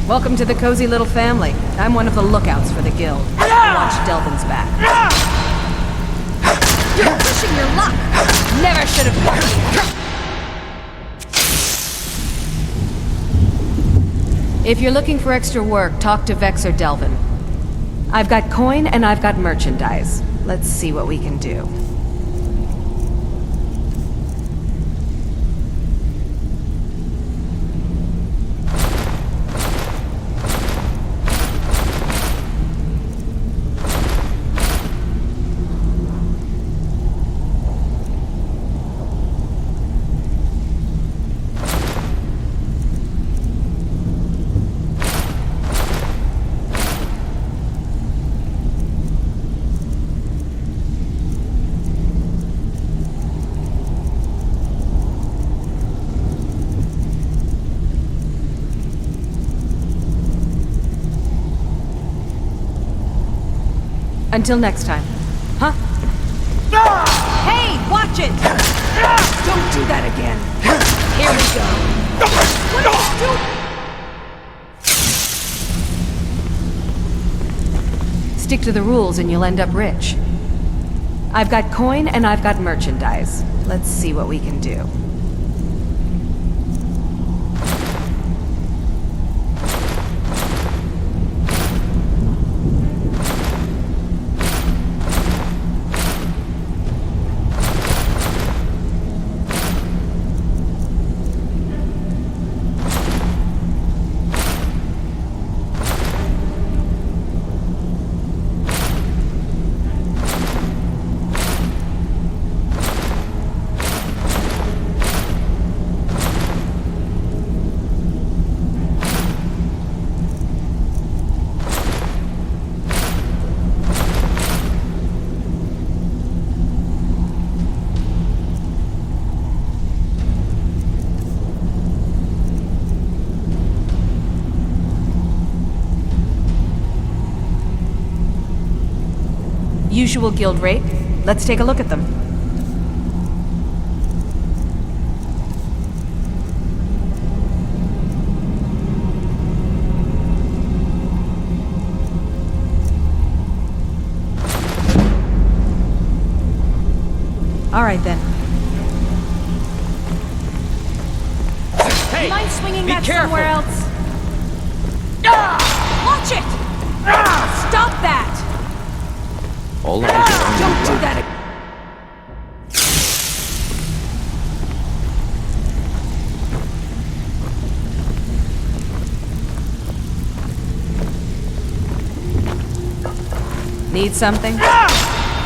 Welcome to the cozy little family. I'm one of the lookouts for the guild. Watch Delvin's back. You're pushing your luck! Never should have warned you. If you're looking for extra work, talk to Vex or Delvin. I've got coin and I've got merchandise. Let's see what we can do. Until next time. Huh? Hey, watch it! Don't do that again. Here we go. What are you doing? Stick to the rules and you'll end up rich. I've got coin and I've got merchandise. Let's see what we can do. Usual guild rate. Let's take a look at them. All right then. Hey! Mind swinging be that careful. somewhere else? Watch it! Stop that! All eyes are on Don't you, do Black. that again. Need something?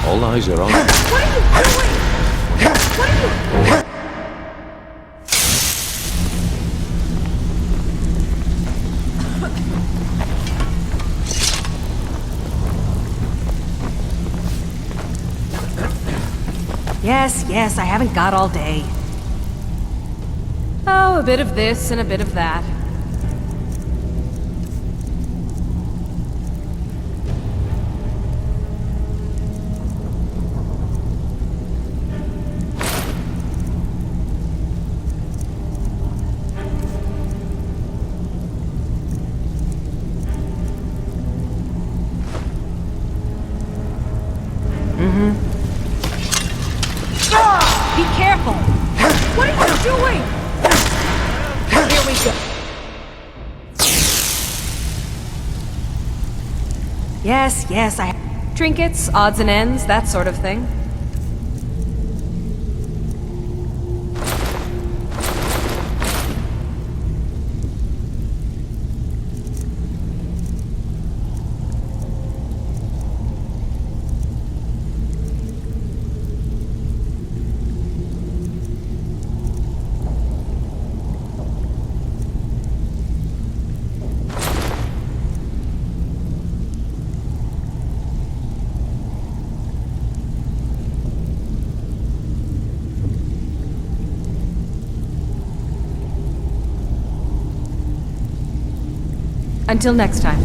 All eyes are on you. What are you doing? What are you... Yes, I haven't got all day. Oh, a bit of this and a bit of that. Be careful! What are you doing? Here we go. Yes, I... Trinkets, odds and ends, that sort of thing. Until next time.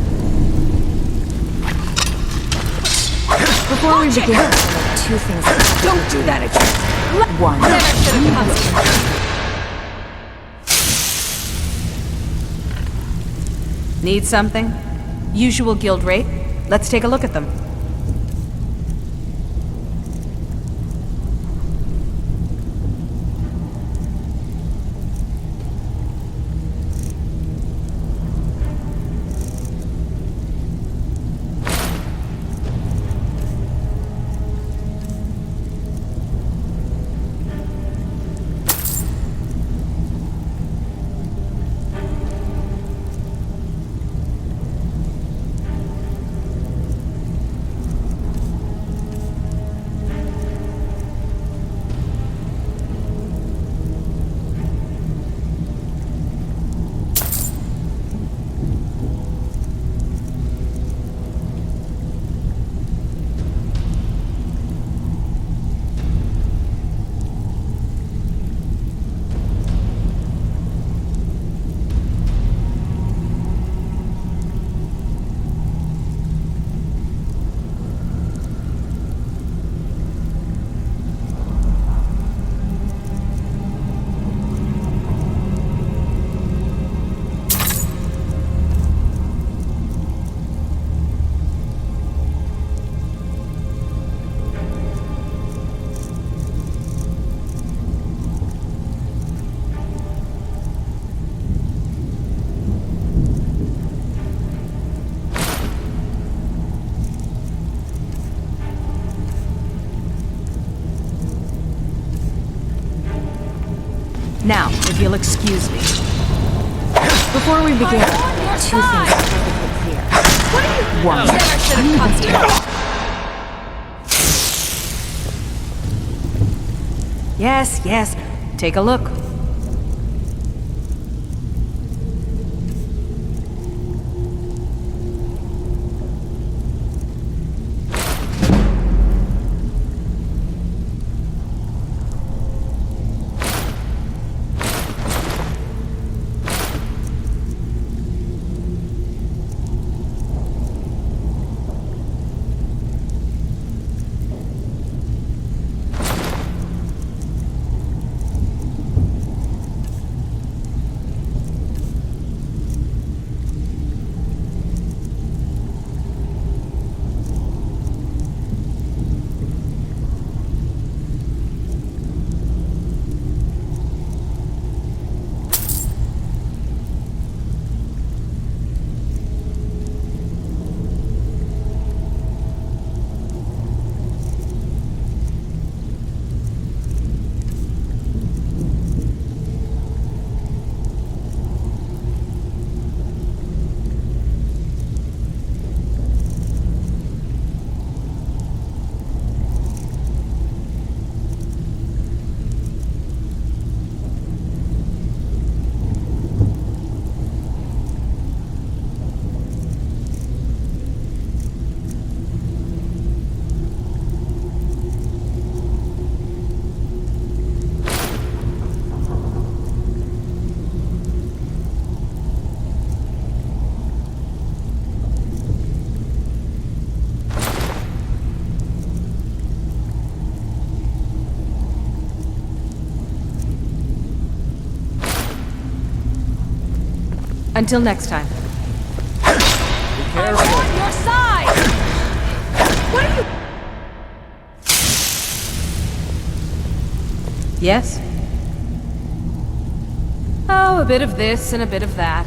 Before we begin, I'll make two things. Don't do that again! One. Never should have come. Need something? Usual guild rate? Let's take a look at them. Now, if you'll excuse me. Before we begin, two things are perfectly clear. One, Yes, yes. Take a look. Until next time. Be careful. I'm on your side! What are you... Yes? Oh, a bit of this and a bit of that.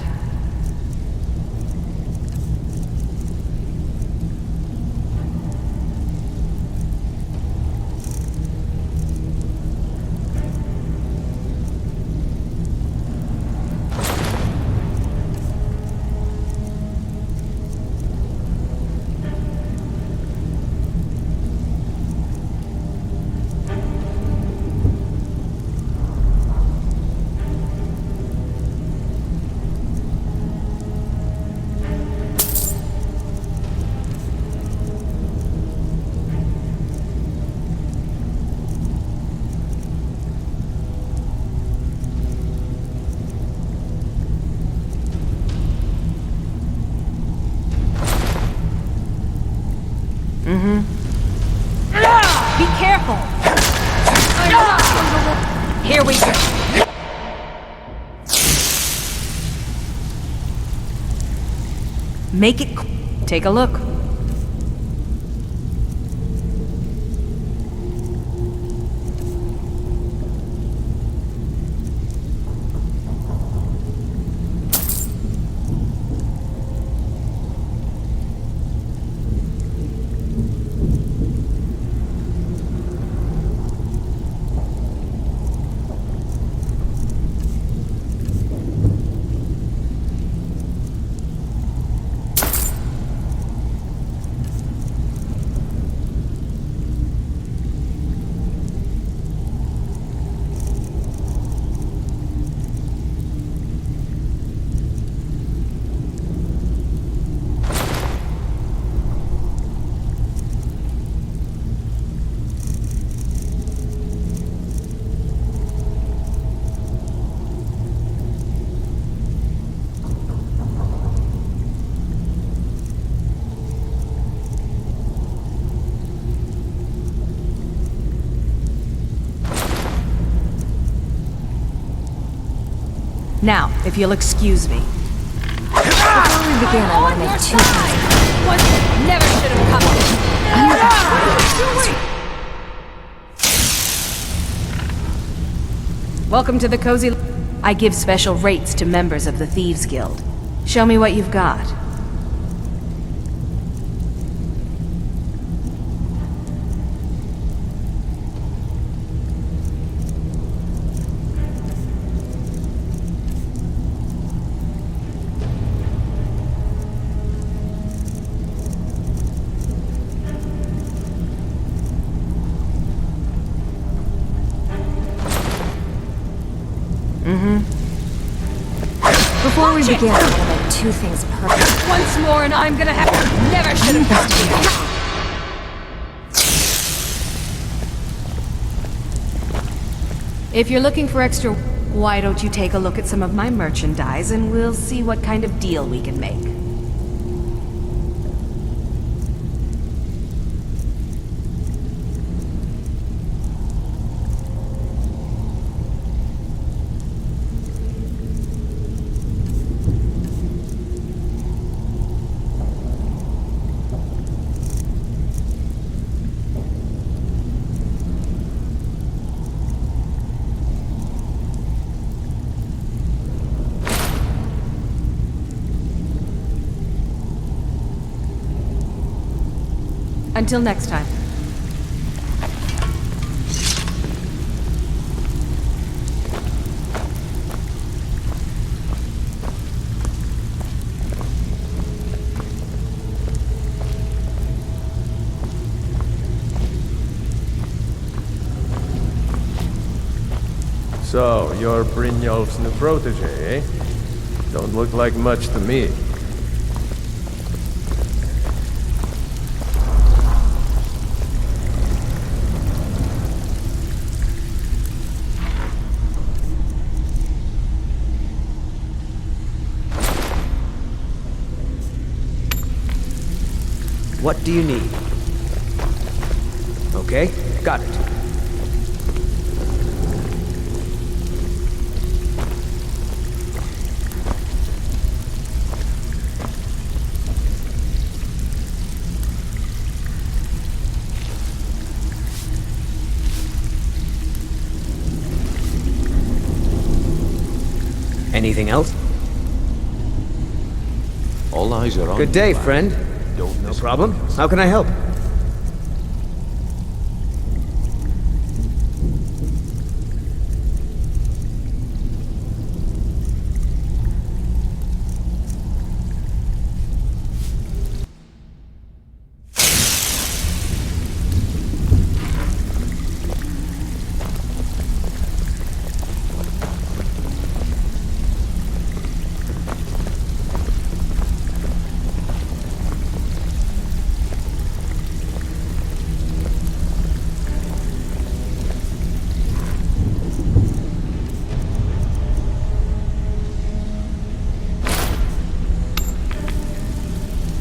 Be careful! Here we go. Make it... Take a look. Now, if you'll excuse me. Before we begin, I want to make 2 things. One never should have come. Welcome to the cozy... I give special rates to members of the Thieves Guild. Show me what you've got. Before we begin, I want to make 2 things perfect. Once more and I'm gonna have... Never should have... If you're looking for extra... Why don't you take a look at some of my merchandise and we'll see what kind of deal we can make. Until next time. So, you're Brynjolf's new protege, eh? Don't look like much to me. What do you need? Okay, got it. Anything else? All eyes are on Good day, friend. No problem. How can I help?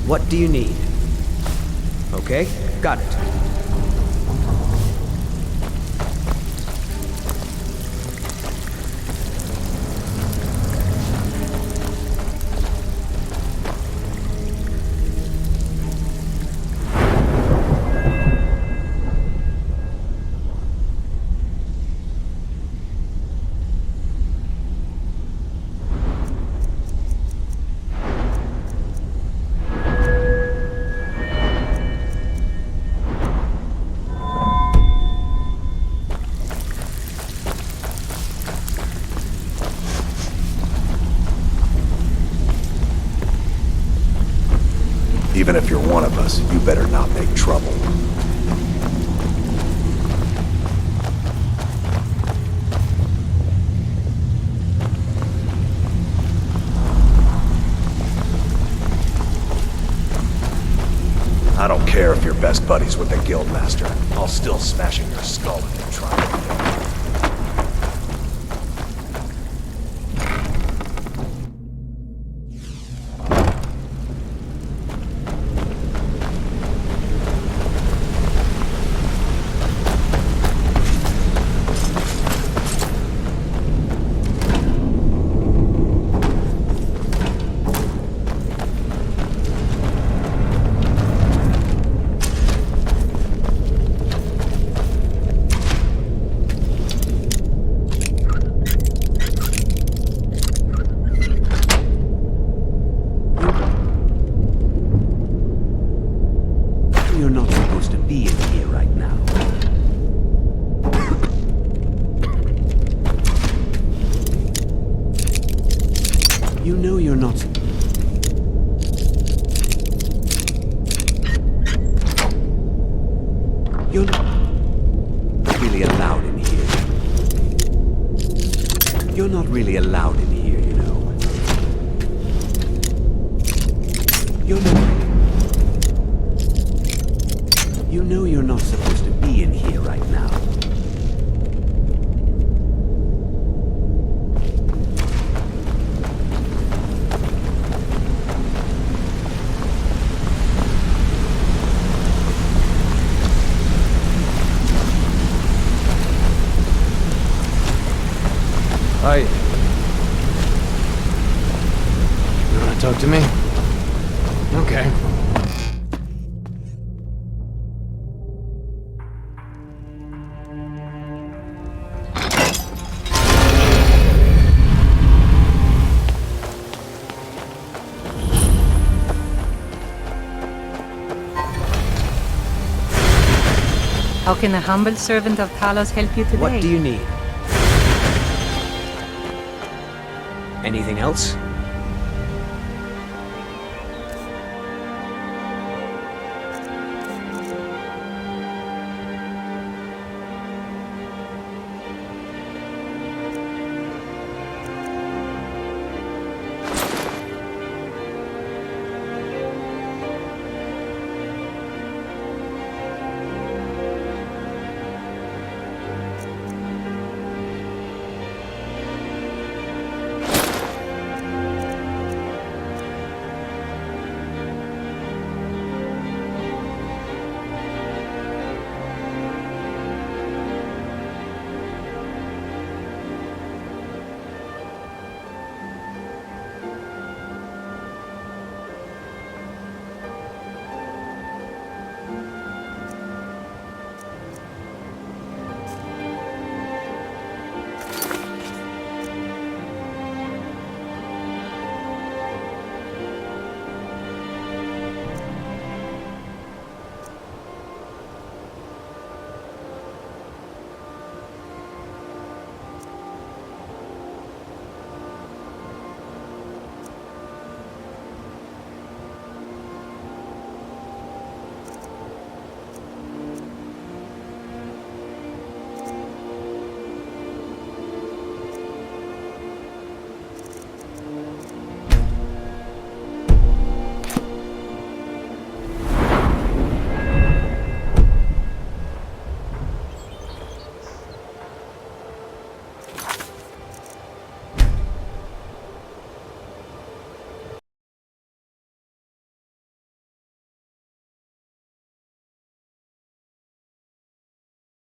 What do you need? Okay, got it. Even if you're one of us, you better not make trouble. I don't care if you're best buddies with the Guildmaster. I'll still smash in your skull if you try anything. You're not supposed to be in here right now. You know you're not... You're not really allowed in here. You're not really allowed in here, you know. You're not... You know you're not supposed to be in here right now. Hi. You wanna talk to me? Okay. How can a humble servant of Talos help you today? What do you need? Anything else?